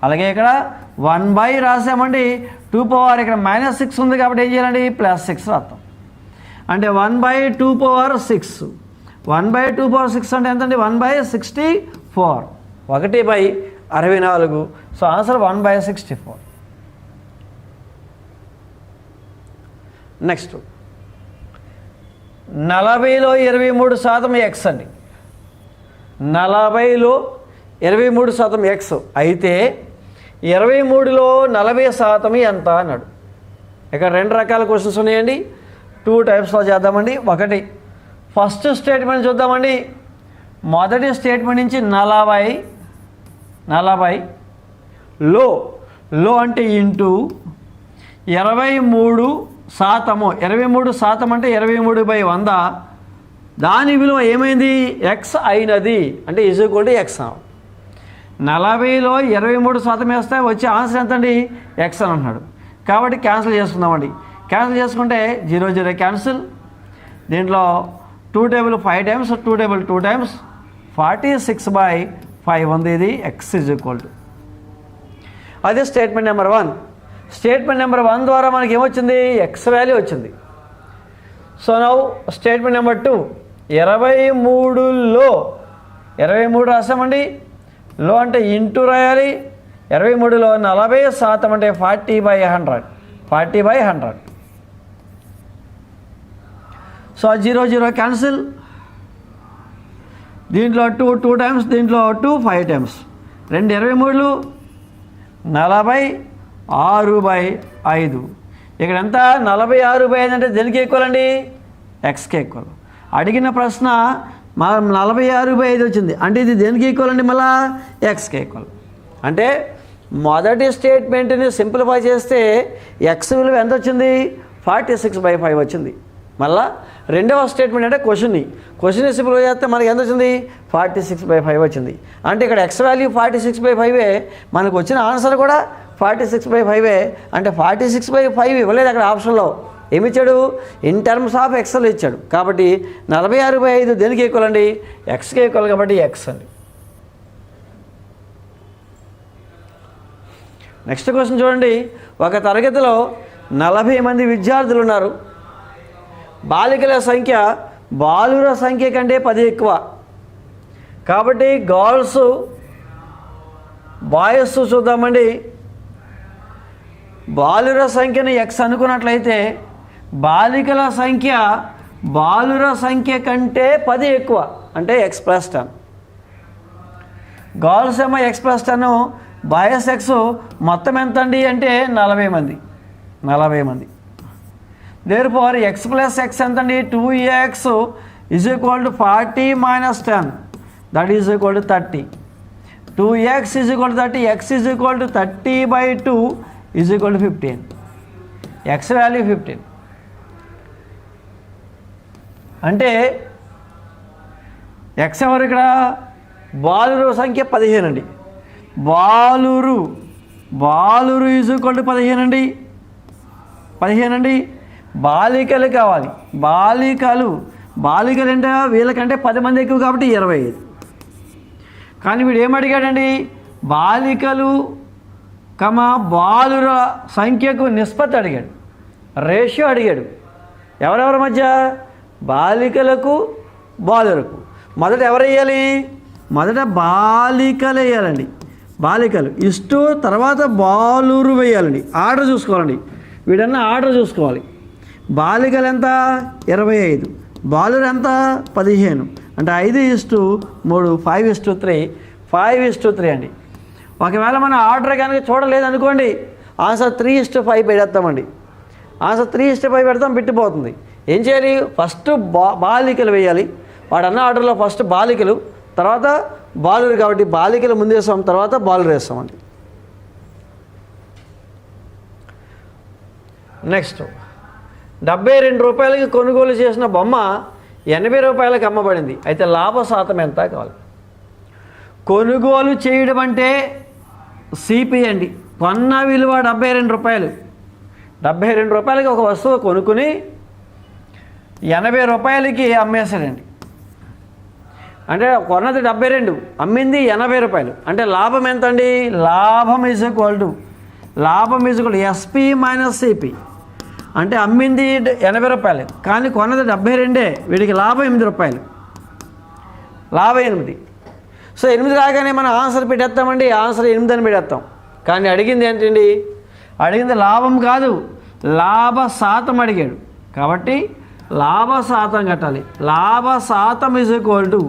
అలాగే ఇక్కడ 1/, రాసామండి. 2 ఇక్కడ -6 ఉంది కాబట్టి ఏం చేయాలండి? +6 రాస్తాం. అంటే 1/2⁻6. 1/2⁻6 అంటే ఎంతండి? 1/64. 1/64. So answer 1/64. నెక్స్ట్ 40లో 23% x అండి. 40లో 23% x అయితే 23లో 40% ఎంత అన్నాడు. ఇక్కడ 2 రకాల క్వశ్చన్స్ ఉన్నాయండి. 2 టైప్స్లో చేద్దామండి. ఒకటి ఫస్ట్ స్టేట్మెంట్ చూద్దామండి. మొదటి స్టేట్మెంట్ నుంచి 40 లో అంటే ఇంటూ 23%. 23% అంటే 23/100. దాని విలువ ఏమైంది? x అయినది అంటే ఈజ్ ఈక్వల్ టు x. 40లో 23% వేస్తే వచ్చే ఆన్సర్ ఎంత అండి? x అని అంటున్నాడు. కాబట్టి క్యాన్సిల్ చేసుకుందామండి. క్యాన్సిల్ చేసుకుంటే 0 0 క్యాన్సిల్. దీంట్లో 2 టేబుల్ 5 టైమ్స్, 2 టేబుల్ 2 టైమ్స్ 46/5 ఉంది. ఇది x ఈజ్ ఈక్వల్ టు. అదే స్టేట్మెంట్ నెంబర్ 1. స్టేట్మెంట్ నెంబర్ 1 ద్వారా మనకి ఏమొచ్చింది? x వాల్యూ వచ్చింది. So now statement number 2. 23లో 23 రాసామండి. లో అంటే ఇంటూ రాయాలి. 23లో 40% అంటే 40/100. 40/100. So 0 0 cancel. దీంట్లో 2 టైమ్స్, దీంట్లో 2 5 టైమ్స్. 2 23లు 46/5. ఇక్కడ ఎంత? 46/5 అంటే దేనికి ఈక్వల్ అండి? ఎక్స్కి ఈక్వల్. అడిగిన ప్రశ్న 46/5 వచ్చింది అంటే ఇది దేనికి ఈక్వల్ అండి? మళ్ళా ఎక్స్కి ఈక్వల్. అంటే మొదటి స్టేట్మెంట్ని సింప్లిఫై చేస్తే ఎక్స్ విలువ ఎంత వచ్చింది? 46/5 వచ్చింది. మళ్ళా రెండవ స్టేట్మెంట్ అంటే క్వశ్చన్ని సింప్లిఫై చేస్తే మనకి ఎంత వచ్చింది? 46/5 వచ్చింది. అంటే ఇక్కడ ఎక్స్ వాల్యూ 46/5. మనకు వచ్చిన ఆన్సర్ కూడా 46/5. అంటే 46/5 ఇవ్వలేదు అక్కడ ఆప్షన్లో. ఏమిచ్చాడు? ఇన్ టర్మ్స్ ఆఫ్ ఎక్స్ఎల్ ఇచ్చాడు. కాబట్టి 46/5 దేనికి ఈక్వల్ అండి? ఎక్స్కి ఈక్వల్. కాబట్టి ఎక్స్ అండి. నెక్స్ట్ క్వశ్చన్ చూడండి. ఒక తరగతిలో 40 మంది విద్యార్థులు ఉన్నారు. బాలికల సంఖ్య బాలుర సంఖ్య కంటే 10 ఎక్కువ. కాబట్టి గర్ల్స్ బాయ్స్ చూద్దామండి. బాలుర సంఖ్యను ఎక్స్ అనుకున్నట్లయితే బాలికల సంఖ్య బాలుర సంఖ్య కంటే 10 ఎక్కువ, అంటే ఎక్స్ ప్లస్ 10. గర్ల్స్ ఏమో ఎక్స్ ప్లస్ 10, బాయ్స్ ఎక్స్. మొత్తం ఎంత అండి అంటే 40 మంది. 40 మంది. దేర్ఫోర్ ఎక్స్ ప్లస్ ఎక్స్ ఎంత అండి? 2x is equal to 40 minus 10, that is equal to 30. 2x is equal to 30, X is equal to 30/2 is equal to 15. X value 15. అంటే ఎక్స్ ఎవరు ఇక్కడ? బాలురు సంఖ్య 15 అండి. బాలురు ఈజ్ ఈక్వల్ టు 15 అండి. 15 అండి. బాలికలు కావాలి. బాలికలు అంటే వీళ్ళకంటే 10 మంది ఎక్కువ కాబట్టి 25. కానీ వీడు ఏమడిగాడండి? బాలికలు బాలుర సంఖ్యకు నిష్పత్తి అడిగాడు, రేషియో అడిగాడు. ఎవరెవరి మధ్య? బాలికలకు బాలురకు. మొదట ఎవరు వేయాలి? మొదట బాలికలు వేయాలండి. బాలికలు ఇష్టు తర్వాత బాలురు వేయాలండి. ఆర్డర్ చూసుకోవాలండి. వీడన్నా ఆర్డర్ చూసుకోవాలి. బాలికలు ఎంత? 25. బాలురు ఎంత? 15. అంటే 5:3, 5:3, 5:3 అండి. ఒకవేళ మనం ఆర్డర్ కనుక చూడలేదనుకోండి, ఆన్సర్ 3:5 పెడతామండి. ఆన్సర్ 3:5 పెడతాం, బిట్టిపోతుంది. ఏం చేయాలి? ఫస్ట్ బాలికలు వేయాలి. వాడన్న ఆర్డర్లో ఫస్ట్ బాలికలు, తర్వాత బాలురు. కాబట్టి బాలికలు ముందు వేస్తాం, తర్వాత బాలురు వేస్తామండి. నెక్స్ట్ 72 రూపాయలకి కొనుగోలు చేసిన బొమ్మ 80 రూపాయలకి అమ్మబడింది. అయితే లాభ శాతం ఎంత కావాలి? కొనుగోలు చేయడం అంటే సిపి అండి. కొన్న విలువ 72 రూపాయలు. 72 రూపాయలకి ఒక వస్తువు కొనుక్కుని 80 రూపాయలకి అమ్మేశాడండి. అంటే కొన్నది 72, అమ్మింది 80 రూపాయలు. అంటే లాభం ఎంత అండి? లాభం is equal to SP minus CP. అంటే అమ్మింది 80 రూపాయలు, కానీ కొన్నది 72. వీడికి లాభం 8 రూపాయలు. లాభం 8. సో 8 రాగానే మనం ఆన్సర్ పెట్టేస్తామండి. ఆన్సర్ 8 అని పెట్టేస్తాం. కానీ అడిగింది ఏంటండి? అడిగింది లాభం కాదు, లాభ శాతం అడిగాడు. కాబట్టి లాభ శాతం కట్టాలి. లాభ శాతం ఈజ్ ఈక్వల్ టు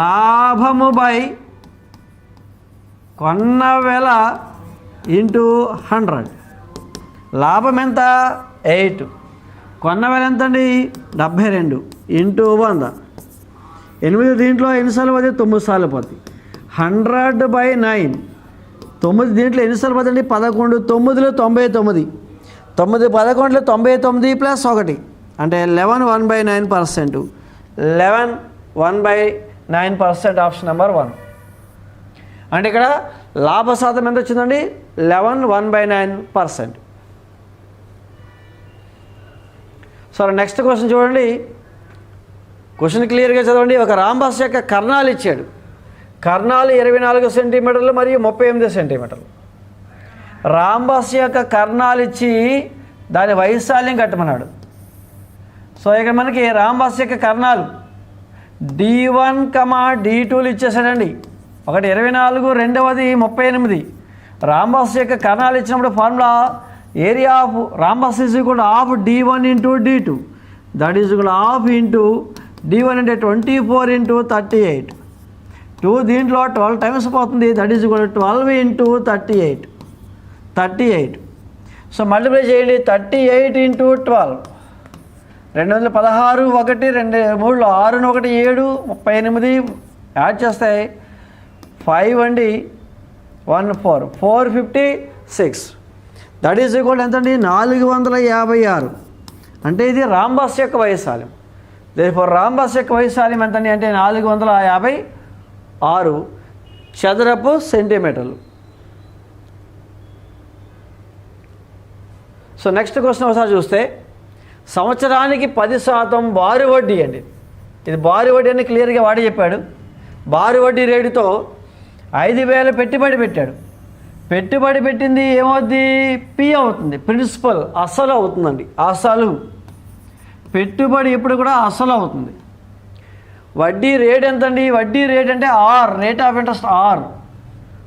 లాభము బై కొన్న వెల ఇంటూ 100. లాభం ఎంత? 8. కొన్న వెల ఎంత అండి? 72 ఇంటూ 100. 8 దీంట్లో ఎన్నిసార్లు పోతే? 9 సార్లు పోతాయి. 100/9. 9 దీంట్లో ఎన్నిసార్లు పోతాయండి? 11. 9లో 99. 9 11లో 99 ప్లస్ 1 అంటే 11 1/9%. 11 1/9%. Option number 1. అంటే ఇక్కడ లాభ శాతం ఎంత వచ్చిందండి? 11 1/9%. సరే, నెక్స్ట్ క్వశ్చన్ చూడండి. క్వశ్చన్ క్లియర్గా చదవండి. ఒక రాంబస్ యొక్క కర్ణాలు ఇచ్చాడు. కర్ణాలు 24 సెంటీమీటర్లు మరియు 38 సెంటీమీటర్లు. రాంబస్ యొక్క కర్ణాలు ఇచ్చి దాని వైశాల్యం కట్టమన్నాడు. సో ఇక్కడ మనకి రాంబస్ యొక్క కర్ణాలు D1, D2లు ఇచ్చేసాడండి. ఒకటి 24, రెండవది 38. రాంబస్ యొక్క కర్ణాలు ఇచ్చినప్పుడు formula area of rhombus is equal to half D1 into D2, that is equal half into D1 అంటే 24 ఇంటూ 38. 2 దీంట్లో 12 టైమ్స్ పోతుంది, that is equal 12 into 38. 38. So multiply చేయండి. 38 ఇంటూ 12 216. 1 2 3 6 1 7 38. యాడ్ చేస్తే 5 అండి 1 4 456. దట్ ఈజ్ ఈక్వల్ ఎంత అండి? 456. అంటే ఇది రాంబస్ యొక్క వైశాల్యం. దేనిఫోర్ రాంబస్ యొక్క వైశాల్యం ఎంత అండి అంటే 456 చదరపు సెంటీమీటర్లు. సో నెక్స్ట్ క్వశ్చన్ ఒకసారి చూస్తే, సంవత్సరానికి 10% బారు వడ్డీ అండి. ఇది బారు వడ్డీ అని క్లియర్గా వాడి చెప్పాడు. బారు వడ్డీ రేటుతో 5,000 పెట్టుబడి పెట్టాడు. పెట్టుబడి పెట్టింది ఏమవుద్ది? పి అవుతుంది. ప్రిన్సిపల్ అసలు అవుతుందండి. అసలు పెట్టుబడి ఎప్పుడు కూడా అసలు అవుతుంది. వడ్డీ రేట్ ఎంతండి? వడ్డీ రేట్ అంటే R, rate of interest R,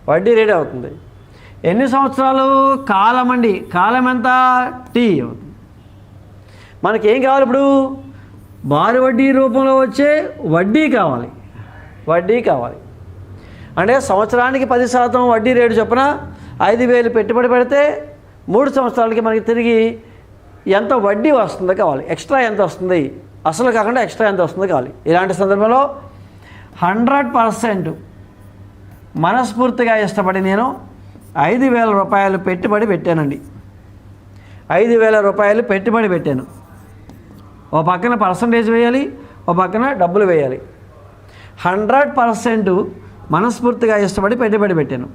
వడ్డీ రేట్ అవుతుంది. ఎన్ని సంవత్సరాలు? కాలం అండి. కాలం ఎంత? టీ అవుతుంది. మనకేం కావాలి ఇప్పుడు? బారు వడ్డీ రూపంలో వచ్చే వడ్డీ కావాలి. వడ్డీ కావాలి అంటే సంవత్సరానికి 10% వడ్డీ రేటు చొప్పున 5,000 పెట్టుబడి పెడితే 3 సంవత్సరాలకి మనకి తిరిగి ఎంత వడ్డీ వస్తుందో కావాలి. ఎక్స్ట్రా ఎంత వస్తుంది? అసలు కాకుండా ఎక్స్ట్రా ఎంత వస్తుందో కావాలి. ఇలాంటి సందర్భంలో 100% మనస్ఫూర్తిగా ఇష్టపడి నేను 5,000 రూపాయలు పెట్టుబడి పెట్టానండి. 5,000 రూపాయలు పెట్టుబడి పెట్టాను. ఓ పక్కన పర్సంటేజ్ వేయాలి, ఓ పక్కన డబ్బులు వేయాలి. 100% మనస్ఫూర్తిగా ఇష్టపడి పెట్టుబడి పెట్టాను.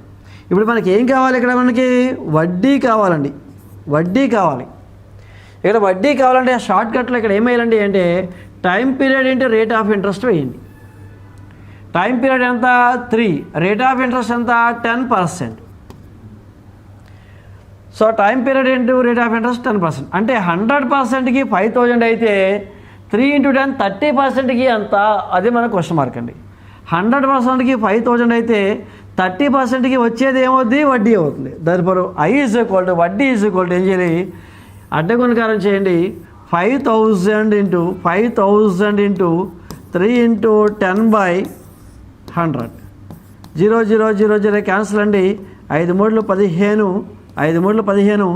ఇప్పుడు మనకి ఏం కావాలి? ఇక్కడ మనకి వడ్డీ కావాలండి. వడ్డీ కావాలి. ఇక్కడ వడ్డీ కావాలంటే షార్ట్ కట్లో ఇక్కడ ఏం వేయాలండి అంటే time period into rate of interest వేయండి. టైం పీరియడ్ ఎంత? 3. రేట్ ఆఫ్ ఇంట్రెస్ట్ ఎంత? 10%. So time period into rate of interest 10%. అంటే 100%కి 5,000 అయితే 3 × 10 30%కి ఎంత? అది మన క్వశ్చన్ మార్క్ అండి. 100%కి 5,000 అయితే 30%కి వచ్చేది ఏమవుద్ది? వడ్డీ అవుతుంది. దానిపరు I = వడ్డీ = ఏం చేయాలి? అడ్డగుణకారం చేయండి. 5,000 × 5,000 × 3 × 10/100. 0 0 0 0 క్యాన్సిల్ అండి. 5 3 15, 5 3 15,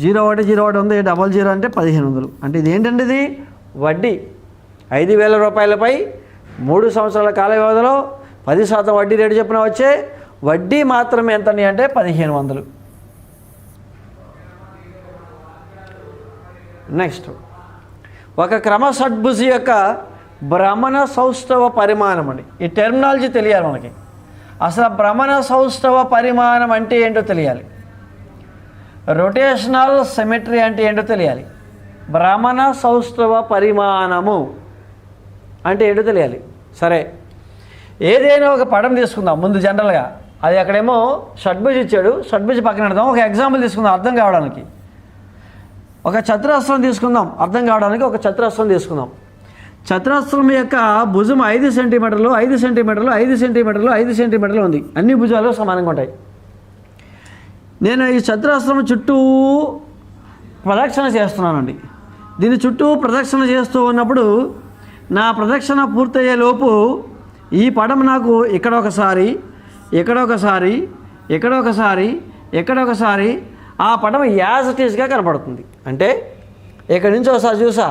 0 1 0 1 ఉంది, 00 అంటే 1500. అంటే ఇది ఏంటంటే ఇది వడ్డీ. 5,000 రూపాయలపై 3 సంవత్సరాల కాల వ్యవధిలో 10% వడ్డీ రేటు చొప్పున వచ్చే వడ్డీ మాత్రమే ఎంతని అంటే 1,500. నెక్స్ట్, ఒక క్రమ షడ్భుజి యొక్క భ్రమణ సౌష్ఠవ పరిమాణం అండి. ఈ టెర్మినాలజీ తెలియాలి మనకి. అసలు భ్రమణ సౌష్ఠవ పరిమాణం అంటే ఏంటో తెలియాలి. రొటేషనల్ సిమెట్రీ అంటే ఏంటో తెలియాలి. భ్రమణ సౌష్ఠవ పరిమాణము అంటే ఏంటో తెలియాలి. సరే, ఏదైనా ఒక పటం తీసుకుందాం ముందు. జనరల్గా అది అక్కడేమో షడ్భుజి ఇచ్చాడు, షడ్భుజి పక్కన పెడదాం. ఒక ఎగ్జాంపుల్ తీసుకుందాం అర్థం కావడానికి. ఒక చతురస్రం తీసుకుందాం అర్థం కావడానికి. ఒక చతురస్రం తీసుకుందాం. చతురస్రం యొక్క భుజం 5 సెంటీమీటర్లు 5 సెంటీమీటర్లు 5 సెంటీమీటర్లు 5 సెంటీమీటర్లు ఉంది. అన్ని భుజాలు సమానంగా ఉంటాయి. నేను ఈ చతురస్రం చుట్టూ ప్రదక్షిణ చేస్తున్నానండి. దీని చుట్టూ ప్రదక్షిణ చేస్తూ ఉన్నప్పుడు నా ప్రదక్షిణ పూర్తయ్యే లోపు ఈ పటం నాకు ఇక్కడ ఒకసారి, ఇక్కడ ఒకసారి, ఇక్కడ ఒకసారి, ఇక్కడ ఒకసారి ఆ పటం యాజ్ ఇట్ ఈస్గా కనపడుతుంది. అంటే ఇక్కడి నుంచి ఒకసారి చూసా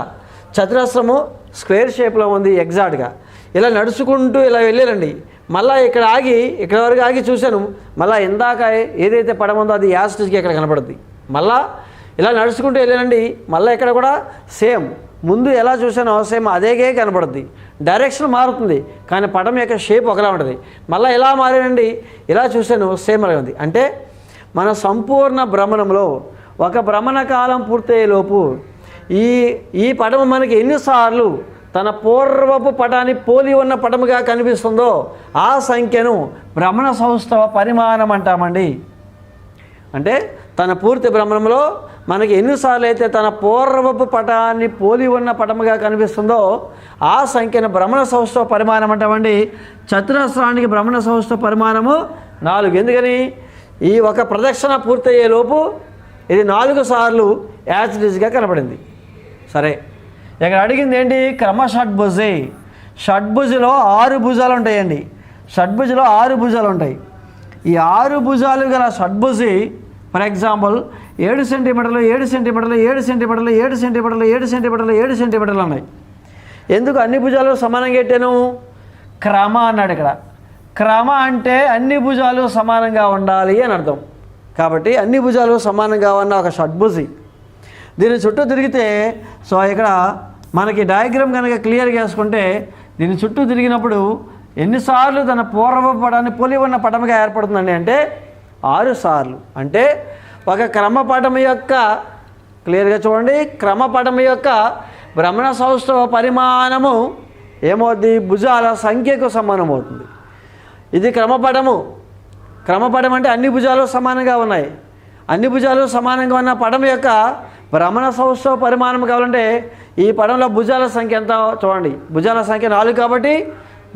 చతురస్రము స్క్వేర్ షేప్లో ఉంది ఎగ్జాక్ట్గా. ఇలా నడుచుకుంటూ ఇలా వెళ్ళానండి. మళ్ళీ ఇక్కడ ఆగి ఇక్కడ వరకు ఆగి చూశాను. మళ్ళీ ఇందాక ఏదైతే పడం ఉందో అది యాజ్ ఇట్ ఈస్గా ఇక్కడ కనపడుద్ది. మళ్ళీ ఇలా నడుచుకుంటూ వెళ్ళానండి. మళ్ళీ ఇక్కడ కూడా సేమ్ ముందు ఎలా చూసానో సేమ్ అదేగే కనపడుద్ది. డైరెక్షన్ మారుతుంది కానీ పటం యొక్క షేప్ ఒకలా ఉంటుంది. మళ్ళీ ఎలా మారానండి, ఇలా చూశాను సేమ్ అలాగే ఉంది. అంటే మన సంపూర్ణ భ్రమణంలో ఒక భ్రమణ కాలం పూర్తయ్యేలోపు ఈ పటం మనకి ఎన్నిసార్లు తన పూర్వపు పటాన్ని పోలి ఉన్న పటముగా కనిపిస్తుందో ఆ సంఖ్యను భ్రమణ సౌష్ఠవ పరిమాణం అంటామండి. అంటే తన పూర్తి భ్రమణంలో మనకి ఎన్నిసార్లు అయితే తన పూర్వపు పటాన్ని పోలి ఉన్న పటముగా కనిపిస్తుందో ఆ సంఖ్యను భ్రమణ సౌష్ఠవ పరిమాణం అంటామండి. చతురస్రానికి భ్రమణ సౌష్ఠవ పరిమాణము 4. ఎందుకని? ఈ ఒక ప్రదక్షిణ పూర్తయ్యేలోపు ఇది 4 సార్లు యాజ్ ఇట్ ఈస్గా కనపడింది. సరే, ఇక్కడ అడిగింది ఏంటి? క్రమ షడ్భుజి. షడ్భుజిలో 6 భుజాలు ఉంటాయండి. షడ్భుజిలో 6 భుజాలు ఉంటాయి. ఈ 6 భుజాలు గల షడ్భుజి ఫర్ ఎగ్జాంపుల్ 7 సెంటీమీటర్లు 7 సెంటీమీటర్లు 7 సెంటీమీటర్లు 7 సెంటీమీటర్లు 7 సెంటీమీటర్లు 7 సెంటీమీటర్లు ఉన్నాయి. ఎందుకు అన్ని భుజాలు సమానంగా పెట్టాను? క్రమ అన్నాడు ఇక్కడ. క్రమ అంటే అన్ని భుజాలు సమానంగా ఉండాలి అని అర్థం. కాబట్టి అన్ని భుజాలు సమానంగా ఉన్న ఒక షడ్భుజి. దీని చుట్టూ తిరిగితే సో ఇక్కడ మనకి డయాగ్రామ్ కనుక క్లియర్గా వేసుకుంటే దీని చుట్టూ తిరిగినప్పుడు ఎన్నిసార్లు తన పూర్వపు పటాన్ని పోలి ఉన్న పటముగా ఏర్పడుతుందండి అంటే 6 సార్లు. అంటే ఒక క్రమపటం యొక్క క్లియర్గా చూడండి, క్రమపటం యొక్క భ్రమణ సౌష్ఠవ పరిమాణము ఏమవుద్ది? భుజాల సంఖ్యకు సమానం అవుతుంది. ఇది క్రమపటము. క్రమపటం అంటే అన్ని భుజాలు సమానంగా ఉన్నాయి. అన్ని భుజాలు సమానంగా ఉన్న పటం యొక్క భ్రమణ సౌష్ఠవ పరిమాణం కావాలంటే ఈ పటంలో భుజాల సంఖ్య ఎంత చూడండి. భుజాల సంఖ్య 4 కాబట్టి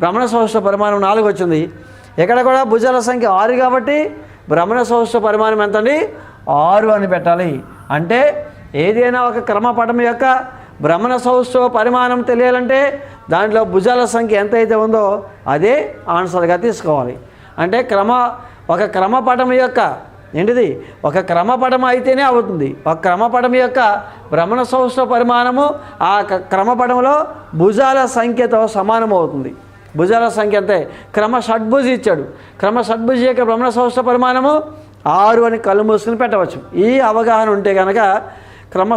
భ్రమణ సౌష్ఠవ పరిమాణం 4 వచ్చింది. ఇక్కడ కూడా భుజాల సంఖ్య 6 కాబట్టి భ్రమణ సౌష్ఠవ పరిమాణం ఎంత అండి? 6 అని పెట్టాలి. అంటే ఏదైనా ఒక క్రమపటం యొక్క భ్రమణ సౌష్ఠవ పరిమాణం తెలియాలంటే దాంట్లో భుజాల సంఖ్య ఎంత అయితే ఉందో అదే ఆన్సర్గా తీసుకోవాలి. అంటే ఒక క్రమపటం యొక్క ఏంటిది ఒక క్రమపటం అయితేనే అవుతుంది. ఒక క్రమపటం యొక్క భ్రమణ సౌష్ఠవ పరిమాణము ఆ క్రమపటంలో భుజాల సంఖ్యతో సమానం అవుతుంది. భుజాల సంఖ్య అంతే. షడ్భుజి ఇచ్చాడు. షడ్భుజి యొక్క భ్రమణ సౌష్ఠవ పరిమాణము 6 అని కళ్ళు మూసుకుని పెట్టవచ్చు. ఈ అవగాహన ఉంటే కనుక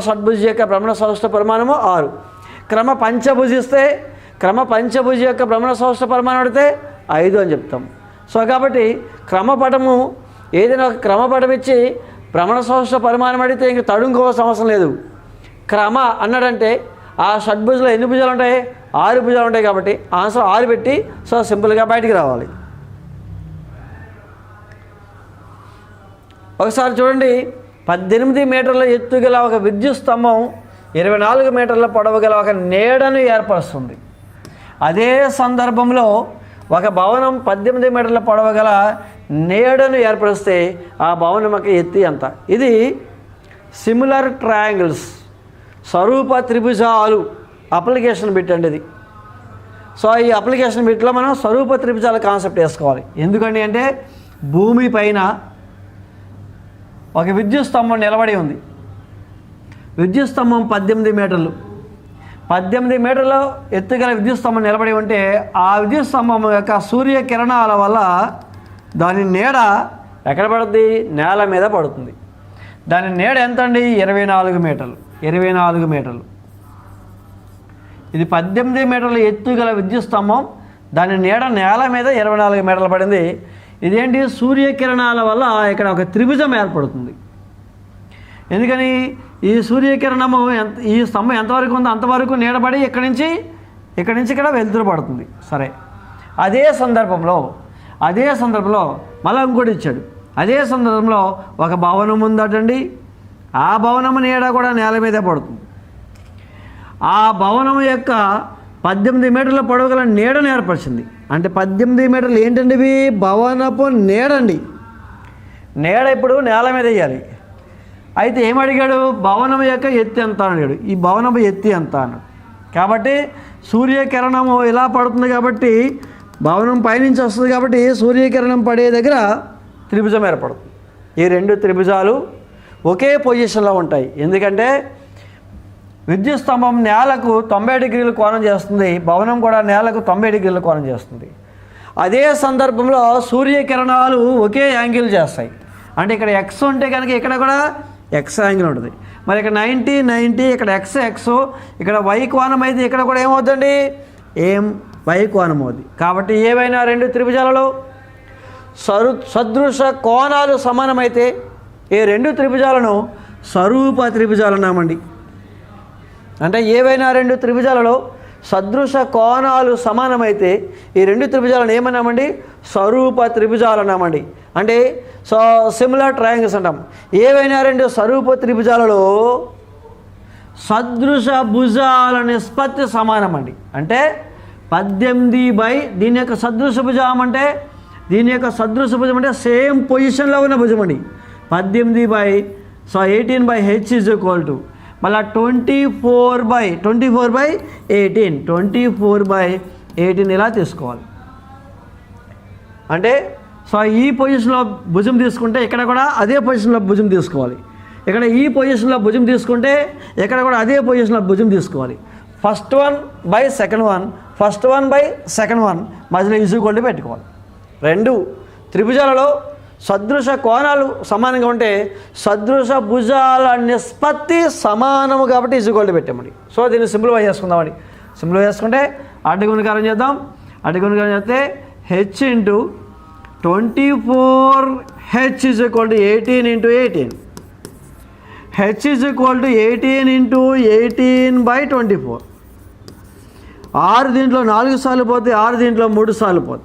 షడ్భుజి యొక్క భ్రమణ సౌష్ఠవ పరిమాణము 6. పంచభుజిస్తే పంచభుజి యొక్క భ్రమణ సౌష్ఠవ పరిమాణం అడిగితే 5 అని చెప్తాం. సో కాబట్టి క్రమపటము ఏదైనా ఒక క్రమపటం ఇచ్చి భ్రమణ సౌష్ఠవ పరిమాణం అడిగితే ఇంక తడుంకోవాల్సిన అవసరం లేదు. అన్నాడంటే ఆ షడ్భుజంలో ఎన్ని భుజాలు ఉంటాయి? 6 భుజాలు ఉంటాయి కాబట్టి ఆన్సర్ 6 పెట్టి సో సింపుల్గా బయటికి రావాలి. ఒకసారి చూడండి, 18 మీటర్ల ఎత్తు గల ఒక విద్యుత్ స్తంభం 24 మీటర్ల పొడవు గల ఒక నీడను ఏర్పరుస్తుంది. అదే సందర్భంలో ఒక భవనం 18 మీటర్ల పొడవు గల నీడను ఏర్పరిస్తే ఆ భవనం యొక్క ఎత్తు ఎంత? ఇది సిమిలర్ ట్రయాంగిల్స్ స్వరూప త్రిభుజాలు అప్లికేషన్ బిట్ అండి ఇది. సో ఈ అప్లికేషన్ బిట్లో మనం స్వరూప త్రిభుజాల కాన్సెప్ట్ వేసుకోవాలి. ఎందుకండి అంటే భూమి పైన ఒక విద్యుత్ స్తంభం నిలబడి ఉంది. విద్యుత్ స్తంభం 18 మీటర్లు 18 మీటర్ల ఎత్తుగల విద్యుత్ స్తంభం నిలబడి ఉంటే ఆ విద్యుత్ స్తంభం యొక్క సూర్యకిరణాల వల్ల దాని నీడ ఎక్కడ పడుతుంది? నేల మీద పడుతుంది. దాని నీడ ఎంత అండి? 24 మీటర్లు. 24 మీటర్లు. ఇది 18 మీటర్ల ఎత్తుగల విద్యుత్ స్తంభం. దాని నీడ నేల మీద 24 మీటర్లు పడింది. ఇదేంటి? సూర్యకిరణాల వల్ల ఇక్కడ ఒక త్రిభుజం ఏర్పడుతుంది. ఎందుకని? ఈ సూర్యకిరణము ఈ స్తంభం ఎంతవరకు ఉందో అంతవరకు నీడబడి ఇక్కడి నుంచి ఇక్కడ వెలుతురు పడుతుంది. సరే, అదే సందర్భంలో మళ్ళీ ఇంకోటి ఇచ్చాడు. అదే సందర్భంలో ఒక భవనం ఉందటండి. ఆ భవనం నీడ కూడా నేల మీదే పడుతుంది. ఆ భవనం యొక్క 18 మీటర్ల పొడవు గల నీడను ఏర్పరిచింది. అంటే 18 మీటర్లు ఏంటండి ఇవి? భవనపు నీడండి. నీడ ఇప్పుడు నేల మీద వేయాలి. అయితే ఏమడిగాడు? భవనం యొక్క ఎత్తు ఎంత అడిగాడు. ఈ భవనపు ఎత్తు ఎంత అన్నాడు. కాబట్టి సూర్యకిరణము ఇలా పడుతుంది కాబట్టి భవనం పైనుంచి వస్తుంది కాబట్టి సూర్యకిరణం పడే దగ్గర త్రిభుజం ఏర్పడుతుంది. ఈ 2 త్రిభుజాలు ఒకే పొజిషన్లో ఉంటాయి. ఎందుకంటే విద్యుత్ స్తంభం నేలకు 90 డిగ్రీల కోణం చేస్తుంది. భవనం కూడా నేలకు 90 డిగ్రీల కోణం చేస్తుంది. అదే సందర్భంలో సూర్యకిరణాలు ఒకే యాంగిల్ చేస్తాయి. అంటే ఇక్కడ ఎక్స్ ఉంటే కనుక ఇక్కడ కూడా ఎక్స్ యాంగిల్ ఉంటుంది. మరి ఇక్కడ 90 ఇక్కడ ఎక్స్ ఇక్కడ వై కోణం అయితే ఇక్కడ కూడా ఏమవుతుందండి? వై కోణం అవుతుంది. కాబట్టి ఏవైనా 2 త్రిభుజాలలో సదృశ కోణాలు సమానమైతే ఈ 2 త్రిభుజాలను స్వరూప త్రిభుజాలు అన్నామండి. అంటే ఏవైనా 2 త్రిభుజాలలో సదృశ కోణాలు సమానమైతే ఈ 2 త్రిభుజాలను ఏమన్నామండి? స్వరూప త్రిభుజాలు అన్నామండి. అంటే సిమిలర్ ట్రయాంగిల్స్ అంటాం. ఏవైనా 2 స్వరూప త్రిభుజాలలో సదృశ భుజాల నిష్పత్తి సమానం అండి. అంటే 18 దీని యొక్క సదృశ భుజం అంటే సేమ్ పొజిషన్లో ఉన్న భుజం అండి. 18 18/h ఈజ్ ఈక్వల్ టు మళ్ళీ 24/18 ఇలా తీసుకోవాలి. అంటే ఈ పొజిషన్లో భుజం తీసుకుంటే ఇక్కడ కూడా అదే పొజిషన్లో భుజం తీసుకోవాలి. ఇక్కడ ఈ పొజిషన్లో భుజం తీసుకుంటే ఇక్కడ కూడా అదే పొజిషన్లో భుజం తీసుకోవాలి. First one by second one మధ్యలో ఈజ్ ఈక్వల్ టు పెట్టుకోవాలి. 2 త్రిభుజాలలో సదృశ కోణాలు సమానంగా ఉంటే సదృశ భుజాల నిష్పత్తి సమానము కాబట్టి ఈజ్ ఈక్వల్ టు పెట్టామండి. సో దీన్ని సింప్లిఫై చేసుకుందామండి. సింప్లిఫై చేసుకుంటే అడ్డగుణకారం చేద్దాం. అడ్డగుణకారం చేస్తే h into 24h is equal to 18 into 18. h is equal to 18 into 18/24. 6 దీంట్లో 4 సార్లు పోతే 6 దీంట్లో 3 సార్లు పోతే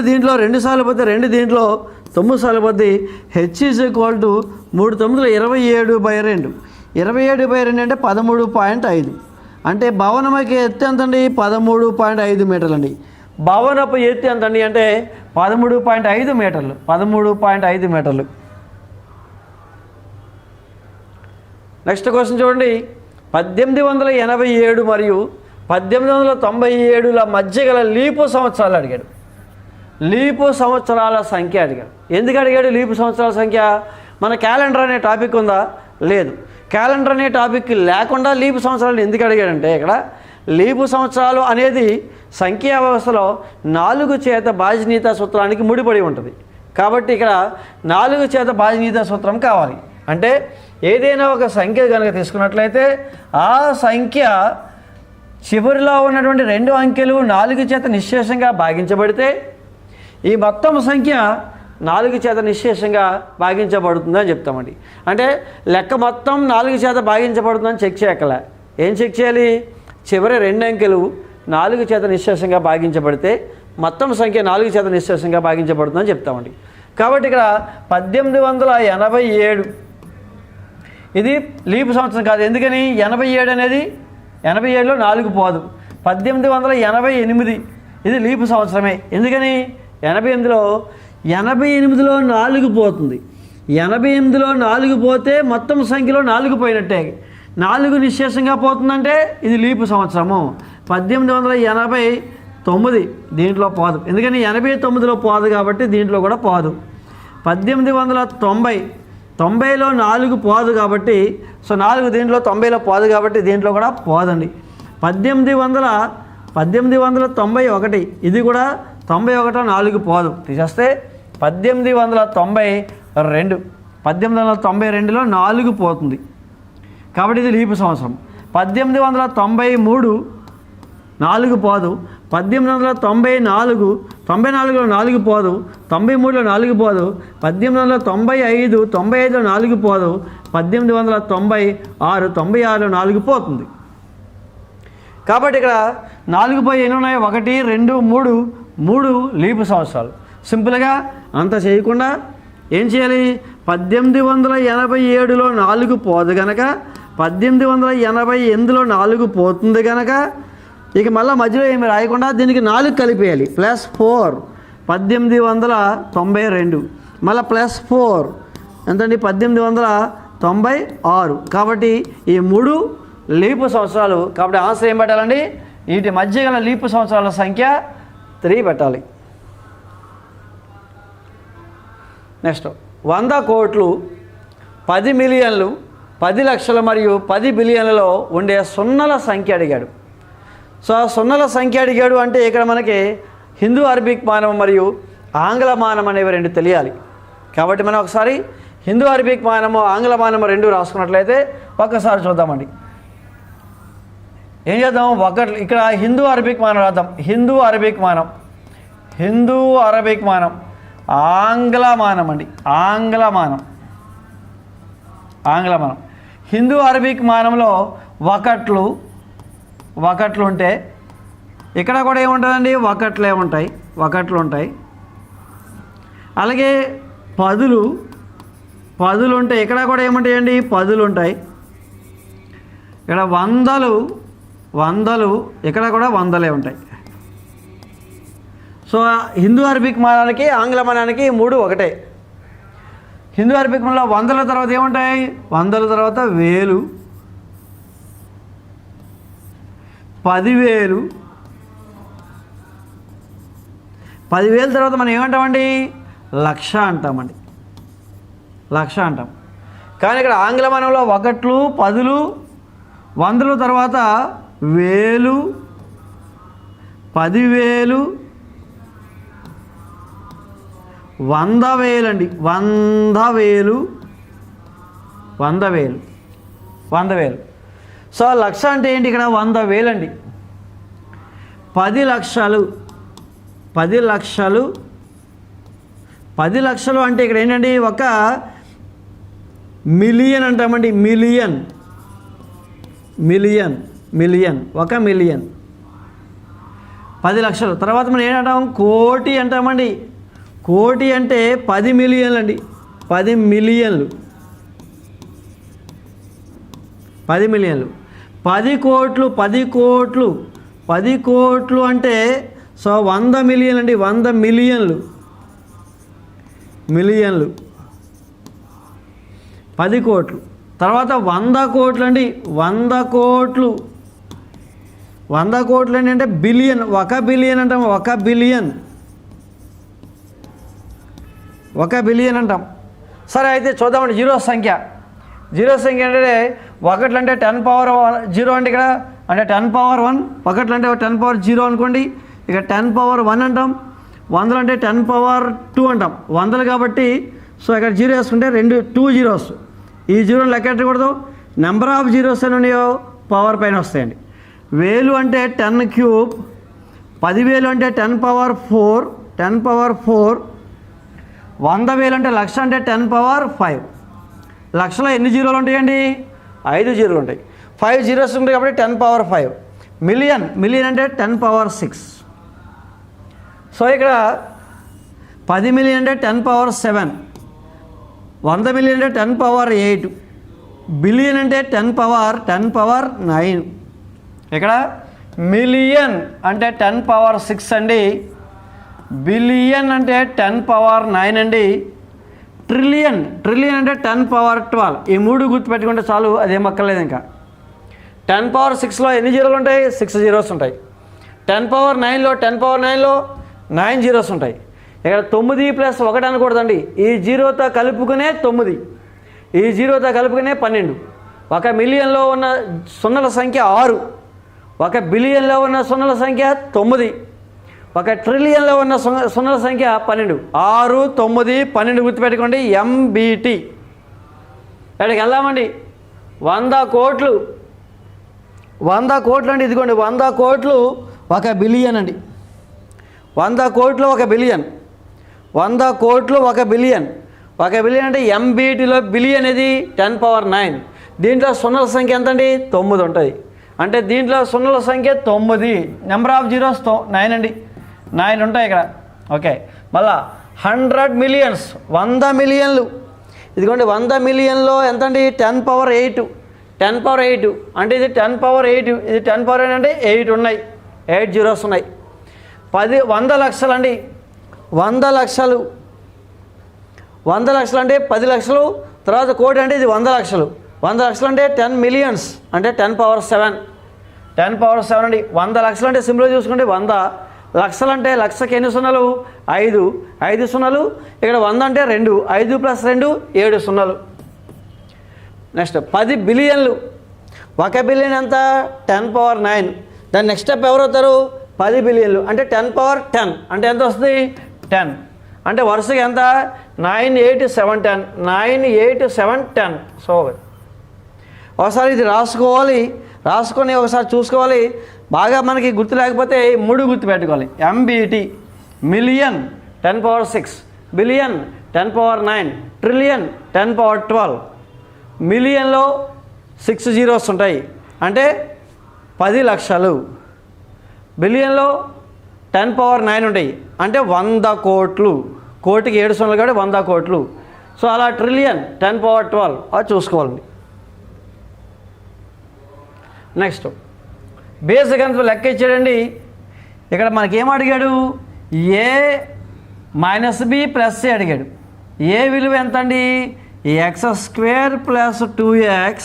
దీంట్లో 2 సార్లు పోతే 2 దీంట్లో 9 సార్లు పోతే హెచ్ ఈజ్ ఈక్వల్ టు 3 9 27/2. 27/2 అంటే 13.5. అంటే భవనముకి ఎత్తు ఎంతండి? 13.5 మీటర్లు అండి. భవనపు ఎత్తు ఎంతండి అంటే 13.5 మీటర్లు. 13.5 మీటర్లు. నెక్స్ట్ క్వశ్చన్ చూడండి. 1887 మరియు 1897ల మధ్య గల లీపు సంవత్సరాలు అడిగాడు. లీపు సంవత్సరాల సంఖ్య అడిగాడు. ఎందుకు అడిగాడు లీపు సంవత్సరాల సంఖ్య? మన క్యాలెండర్ అనే టాపిక్ ఉందా? లేదు. క్యాలెండర్ అనే టాపిక్ లేకుండా లీపు సంవత్సరాలు ఎందుకు అడిగాడంటే, ఇక్కడ లీపు సంవత్సరాలు అనేది సంఖ్యా వ్యవస్థలో 4 చేత బాధ్యనీయతా సూత్రానికి ముడిపడి ఉంటుంది. కాబట్టి ఇక్కడ 4 చేత బాధ్యనీయతా సూత్రం కావాలి. అంటే ఏదైనా ఒక సంఖ్య కనుక తీసుకున్నట్లయితే ఆ సంఖ్య చివరిలో ఉన్నటువంటి 2 అంకెలు 4 చేత నిశ్శేషంగా భాగించబడితే ఈ మొత్తం సంఖ్య 4 చేత నిశ్శేషంగా భాగించబడుతుందని చెప్తామండి. అంటే లెక్క మొత్తం 4 చేత భాగించబడుతుందని చెక్ చేయక్కలే. ఏం చెక్ చేయాలి? చివరి 2 అంకెలు 4 చేత నిశ్శేషంగా భాగించబడితే మొత్తం సంఖ్య 4 చేత నిశ్శేషంగా భాగించబడుతుందని చెప్తామండి. కాబట్టి ఇక్కడ 1887 ఇది లీపు సంవత్సరం కాదు. ఎందుకని? 87 అనేది 87లో 4 పోదు. 1888 ఇది లీపు సంవత్సరమే. ఎందుకని? 88లో 4 పోతుంది. 88లో 4 పోతే మొత్తం సంఖ్యలో 4 పోయినట్టే. 4 నిశ్శేషంగా పోతుందంటే ఇది లీపు సంవత్సరము. 1889 దీంట్లో పోదు. ఎందుకని? 89లో పోదు కాబట్టి దీంట్లో కూడా పోదు. 1890 90లో 4 పోదు కాబట్టి 4 దీంట్లో 90లో పోదు కాబట్టి దీంట్లో కూడా పోదండి. 1891 ఇది కూడా 91 4 పోదు. తీసేస్తే 1892 1892లో 4 పోతుంది కాబట్టి ఇది లీపు సంవత్సరం. 1893 4 పోదు. 1894 94లో 4 పోదు. 93లో 4 పోదు. 1895 95లో 4 పోదు. 1896 96లో 4 పోతుంది. కాబట్టి ఇక్కడ 4 పోయి ఎన్ని ఉన్నాయి? 1 2 3 లీపు సంవత్సరాలు. సింపుల్గా అంత చేయకుండా ఏం చేయాలి? 1887లో 4 పోదు కనుక 1888లో 4 పోతుంది కనుక ఇక మళ్ళీ మధ్యలో ఏమి రాయకుండా దీనికి 4 కలిపేయాలి. +4 1892 మళ్ళీ +4 ఎంతండి? 1896. కాబట్టి ఈ 3 లీపు సంవత్సరాలు. కాబట్టి ఆన్సర్ ఏం పెట్టాలండి? వీటి మధ్య గల లీపు సంవత్సరాల సంఖ్య 3 పెట్టాలి. నెక్స్ట్ 100 కోట్లు 10 మిలియన్లు 10 లక్షలు మరియు 10 బిలియన్లలో ఉండే సున్నల సంఖ్య అడిగాడు. సో సున్నల సంఖ్య అడిగాడు అంటే ఇక్కడ మనకి హిందూ అరబిక్ మానం మరియు ఆంగ్ల మానం అనేవి 2 తెలియాలి. కాబట్టి మనం ఒకసారి హిందూ అరబిక్ మానము ఆంగ్ల మానము 2 రాసుకున్నట్లయితే ఒక్కసారి చూద్దామండి. ఏం చేద్దాం? ఇక్కడ హిందూ అరబిక్ మానం రాద్దాం. హిందూ అరబిక్ మానం ఆంగ్ల మానం అండి. ఆంగ్ల మానం హిందూ అరబిక్ మానంలో ఒకట్లు ఉంటే ఇక్కడ కూడా ఏముంటుందండి? ఒకట్లు ఉంటాయి. అలాగే పదులు ఉంటాయి. ఇక్కడ కూడా ఏముంటాయండి? పదులు ఉంటాయి. ఇక్కడ వందలు ఇక్కడ కూడా వందలే ఉంటాయి. సో హిందూ అరబిక్ మానానికి ఆంగ్ల మానానికి 3 ఒకటే. హిందూ అరబిక్ మానంలో 100ల తర్వాత ఏముంటాయి? 100ల తర్వాత 1000, 10,000, 10,000 తర్వాత మనం ఏమంటామండి? లక్ష అంటామండి. కానీ ఇక్కడ ఆంగ్ల మానంలో 1, 10, 100ల తర్వాత 1000, 10,000, 100,000 అండి. 100,000. సో లక్ష అంటే ఏంటి? ఇక్కడ 100,000 అండి. 10 లక్షలు 10 లక్షలు అంటే ఇక్కడ ఏంటండి? 1 మిలియన్ అంటామండి. Million 1 million. 10 లక్షలు. తర్వాత మనం ఏంటంటాం, కోటి అంటామండి. కోటి అంటే 10 మిలియన్లు అండి. 10 మిలియన్లు 10 మిలియన్లు. 10 కోట్లు 10 కోట్లు 10 కోట్లు అంటే సో 100 మిలియన్లు అండి. 100 మిలియన్లు 10 కోట్లు. తర్వాత 100 కోట్లు అండి. 100 కోట్లు 100 కోట్లు అంటే బిలియన్. 1 బిలియన్ అంటాం. 1 బిలియన్ 1 బిలియన్ అంటాం. సరే అయితే చూద్దామండి జీరో సంఖ్య. జీరో సంఖ్య అంటే ఒకట్లు అంటే 10 పవర్ 0 అండి. ఇక్కడ అంటే 10 పవర్ 1. ఒకట్లు అంటే 10 పవర్ 0 అనుకోండి. ఇక 10 పవర్ 1 అంటాం. 100 అంటే 10 పవర్ 2 అంటాం. 100 కాబట్టి సో ఇక్కడ 0 వేసుకుంటే 2 జీరోస్. ఈ జీరోని లెక్కెట్టకూడదు. నెంబర్ ఆఫ్ జీరోస్ అని ఉన్నాయో పవర్ పైన వస్తాయండి. 1000 అంటే 10 క్యూబ్. 10,000 అంటే 10 పవర్ 4. 10 పవర్ 4. 100,000 అంటే లక్ష అంటే 10 పవర్ 5. లక్షలో ఎన్ని జీరోలు ఉంటాయండి? 5 జీరోలు ఉంటాయి. 5 జీరోస్ ఉంటాయి కాబట్టి 10 పవర్ 5. మిలియన్ అంటే 10 పవర్ 6. సో ఇక్కడ 10 మిలియన్ అంటే 10 పవర్ 7. 100 మిలియన్ అంటే 10 పవర్ 8. బిలియన్ అంటే 10 పవర్ 9. ఇక్కడ మిలియన్ అంటే 10 పవర్ 6 అండి. బిలియన్ అంటే 10 పవర్ 9 అండి. ట్రిలియన్ అంటే 10 పవర్ 12. ఈ 3 గుర్తుపెట్టుకుంటే చాలు, అదేం అక్కర్లేదు. ఇంకా 10 పవర్ 6లో ఎన్ని జీరోలు ఉంటాయి? 6 జీరోస్ ఉంటాయి. 10 పవర్ 9లో 9 జీరోస్ ఉంటాయి. ఇక్కడ 9 ప్లస్ 1 అనకూడదండి. ఈ జీరోతో కలుపుకునే 9, ఈ జీరోతో కలుపుకునే 12. 1 మిలియన్లో ఉన్న సున్నల సంఖ్య 6. 1 బిలియన్లో ఉన్న సున్నల సంఖ్య 9. 1 ట్రిలియన్లో ఉన్న సున్నల సంఖ్య 12. 6, 9, 12 గుర్తుపెట్టుకోండి. MBT. ఇక్కడికి వెళ్దామండి. 100 కోట్లు 100 కోట్లు అండి. ఇదిగోండి 100 కోట్లు 1 బిలియన్ అండి. 100 కోట్లు 1 బిలియన్. 100 కోట్లు 1 బిలియన్. 1 బిలియన్ అంటే MBTలో బిలియన్ అనేది 10 పవర్ 9. దీంట్లో సున్నల సంఖ్య ఎంత అండి? 9 ఉంటుంది. అంటే దీంట్లో సున్నల సంఖ్య 9. నెంబర్ ఆఫ్ జీరోస్ 9 అండి. 9 ఉంటాయి ఇక్కడ. ఓకే. మళ్ళా 100 మిలియన్స్ 100 మిలియన్లు. ఇదిగోండి 100 మిలియన్లో ఎంత అండి? 10 పవర్ 8. 10 పవర్ 8 అంటే ఇది 10 పవర్ 8. ఇది 10 పవర్ 8 అంటే 8 ఉన్నాయి. 8 జీరోస్ ఉన్నాయి. 100 లక్షలు అండి. 100 లక్షలు 100 లక్షలు అంటే 10 లక్షలు. తర్వాత కోటి అంటే ఇది 100 లక్షలు. 100 లక్షలు అంటే 10 మిలియన్స్ అంటే 10 పవర్ 7. 10 పవర్ 7 అండి. 100 లక్షలు అంటే సింపుల్గా చూసుకుంటే 100 లక్షలు అంటే లక్షకి ఎన్ని సున్నాలు? 5. 5 సున్నాలు. ఇక్కడ 100 అంటే 2. 5 ప్లస్ 2 7 సున్నాలు. నెక్స్ట్ 10 బిలియన్లు. 1 బిలియన్ ఎంత? 10 పవర్ 9. దాని నెక్స్ట్ స్టెప్ ఎవరు అవుతారు? 10 బిలియన్లు అంటే 10 పవర్ 10 అంటే ఎంత వస్తుంది? 10. అంటే వరుసగా ఎంత? 9, 8, 7, 10. 9, 8, 7, 10. సో ఒకసారి ఇది రాసుకొని ఒకసారి చూసుకోవాలి. బాగా మనకి గుర్తు లేకపోతే 3 గుర్తు పెట్టుకోవాలి. MBT. Million 10 power 6. Billion 10 power 9. Trillion 10 power 12. మిలియన్లో 6 zeros ఉంటాయి అంటే 10 లక్షలు. బిలియన్లో 10 పవర్ 9 ఉంటాయి అంటే 100 కోట్లు. కోటికి 7 సున్నాలు కాబట్టి 100 కోట్లు. సో అలా ట్రిలియన్ 10 పవర్ 12 అది చూసుకోవాలండి. నెక్స్ట్ బేసిక్ అంత లెక్క ఇచ్చాడండి. ఇక్కడ మనకేం అడిగాడు? A minus B plus C అడిగాడు. ఏ విలువ ఎంత అండి? x² plus 2x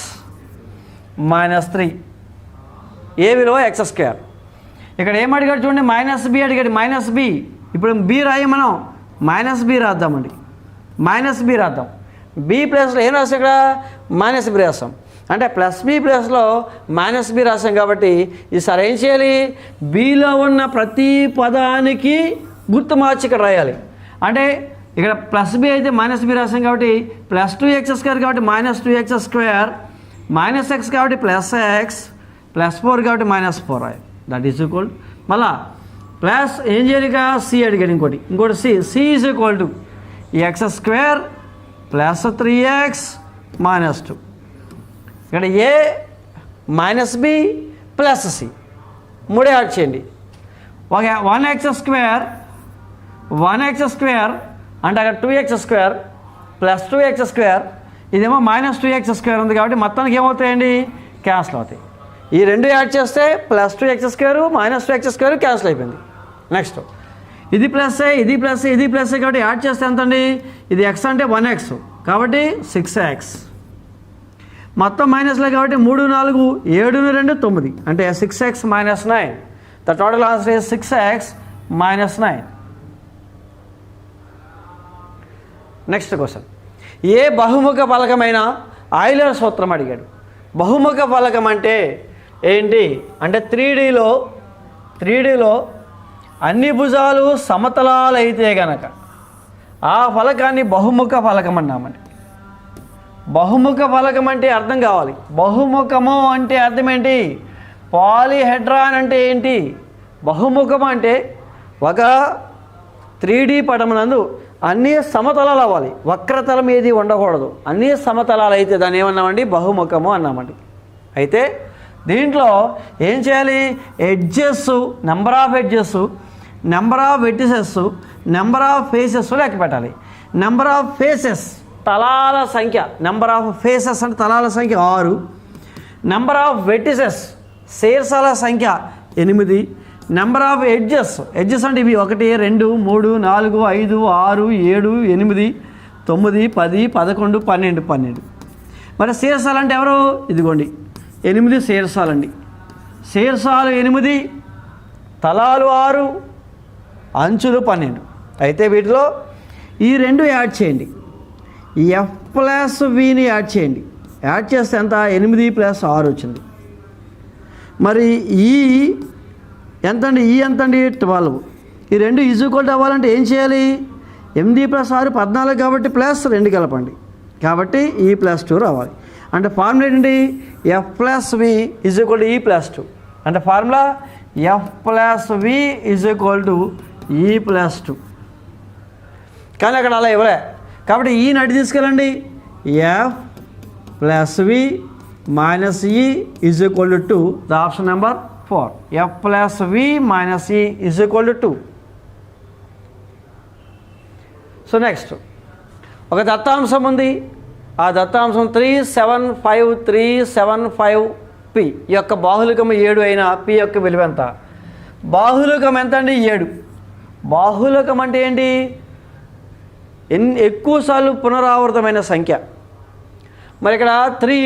minus 3. ఏ విలువ x². ఇక్కడ ఏం అడిగాడు చూడండి? -b అడిగాడు. -b. ఇప్పుడు b రాయి, మనం -b రాద్దామండి. -b రాద్దాం. b ప్లస్లో ఏం రాస్తాం? ఇక్కడ -b రాస్తాం. అంటే +b ప్లస్లో -b రాసాం కాబట్టి ఈసారి ఏం చేయాలి? bలో ఉన్న ప్రతి పదానికి గుర్తు మార్చి ఇక్కడ రాయాలి. అంటే ఇక్కడ +b అయితే -b రాసాం కాబట్టి +2x² కాబట్టి -2x², -x కాబట్టి +x, +4 కాబట్టి -4 రాయాలి. దట్ ఈజ్ ఈక్వల్ మళ్ళా ప్లస్ ఏం చేయాలి? ఇక c అడిగాడు. ఇంకోటి c is equal to x² plus 3x minus 2. ఇక్కడ a -b plus c 3 add చేయండి. ఒక 1x² అంటే అక్కడ 2x² ప్లస్ 2x², ఇదేమో -2x² ఉంది కాబట్టి మొత్తానికి ఏమవుతాయండి, క్యాన్సిల్ అవుతాయి. ఈ రెండు యాడ్ చేస్తే +2x² -2x² క్యాన్సిల్ అయిపోయింది. నెక్స్ట్ ఇది ప్లస్ ఇది ప్లస్ ఇది ప్లస్ కాబట్టి యాడ్ చేస్తే ఎంత అండి, ఇది x అంటే 1x కాబట్టి 6x, మొత్తం మైనస్లే కాబట్టి 3 4 7 2 9 అంటే 6x - 9. The total answer is 6x - 9. Next question, ఏ బహుముఖ ఫలకమైన ఆయిలర్ సూత్రం అడిగాడు. బహుముఖ ఫలకం అంటే ఏంటి అంటే 3Dలో అన్ని భుజాలు సమతలాలైతే గనక ఆ ఫలకాన్ని బహుముఖ ఫలకం అన్నామండి. బహుముఖ ఫలకం అంటే అర్థం కావాలి. బహుముఖము అంటే అర్థం ఏంటి, పాలిహెడ్రాన్ అంటే ఏంటి, బహుముఖం అంటే ఒక 3D పటమునందు అన్నీ సమతలాలు అవ్వాలి, వక్రతలం ఏది ఉండకూడదు, అన్నీ సమతలాలు అయితే దాన్ని ఏమన్నామండి, బహుముఖము అన్నామండి. అయితే దీంట్లో ఏం చేయాలి, edges, number of edges, number of vertices, number of faces లెక్క పెట్టాలి. నెంబర్ ఆఫ్ ఫేసెస్ తలాల సంఖ్య, నెంబర్ ఆఫ్ ఫేసెస్ అంటే తలాల సంఖ్య 6, నెంబర్ ఆఫ్ వెర్టిసెస్ శీర్షాల సంఖ్య 8, నెంబర్ ఆఫ్ ఎడ్జెస్ అంటే ఇవి 1 2 3 4 5 6 7 8 9 10 11 12. మరి శీర్షాలు అంటే ఎవరు, ఇదిగోండి 8 శీర్షాలండి. శీర్షాలు 8, తలాలు 6, అంచులు 12. అయితే వీటిలో ఈ రెండు యాడ్ చేయండి, F+Vని యాడ్ చేయండి. యాడ్ చేస్తే ఎంత, 8 + 6 వచ్చింది. మరి ఈ ఎంతండి, ఈ ఎంతండి 12. ఈ రెండు ఈక్వల్ అవ్వాలంటే ఏం చేయాలి, 8 + 6 14 కాబట్టి +2 కలపండి, కాబట్టి E+2 రావాలి. అంటే ఫార్ములా ఏంటండి, F+V = E+2 అంటే ఫార్ములా F+V = E+2. కానీ అక్కడ అలా ఇవ్వలే కాబట్టి ఈ నటి తీసుకెళ్ళండి, F+V - E = 2, the option number 4, F+V - E = 2. So next ఒక దత్తాంశం ఉంది, ఆ దత్తాంశం 375 ఈ యొక్క బాహుళికం 7 అయిన P యొక్క విలువ ఎంత. బాహుళికం ఎంత అండి, 7. బాహుళికం అంటే ఏంటి, ఎక్కువసార్లు పునరావృతమైన సంఖ్య. మరి ఇక్కడ 3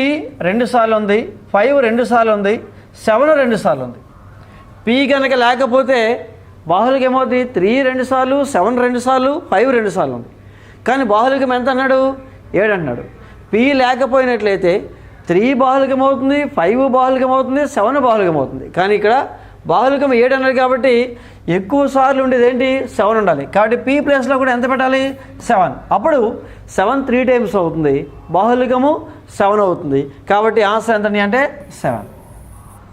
2 సార్లు ఉంది, 5 2 సార్లు ఉంది, 7 2 సార్లు ఉంది. P కనుక లేకపోతే బాహుళికం ఏమవుతుంది, 3 2 సార్లు, 7 2 సార్లు, 5 2 సార్లు ఉంది. కానీ బాహుళికం ఎంత అన్నాడు, 7 అన్నాడు. P లేకపోయినట్లయితే 3 బాహుళికం అవుతుంది, 5 బాహుళికం అవుతుంది, 7 బాహుళికం అవుతుంది. కానీ ఇక్కడ బాహుళికం 7 అన్నాడు కాబట్టి ఎక్కువ సార్లు ఉండేది ఏంటి, 7 ఉండాలి. కాబట్టి P ప్లేస్లో కూడా ఎంత పెట్టాలి, 7. అప్పుడు 7 3 టైమ్స్ అవుతుంది, బాహుళికము 7 అవుతుంది. కాబట్టి ఆన్సర్ ఎంత అంటే 7.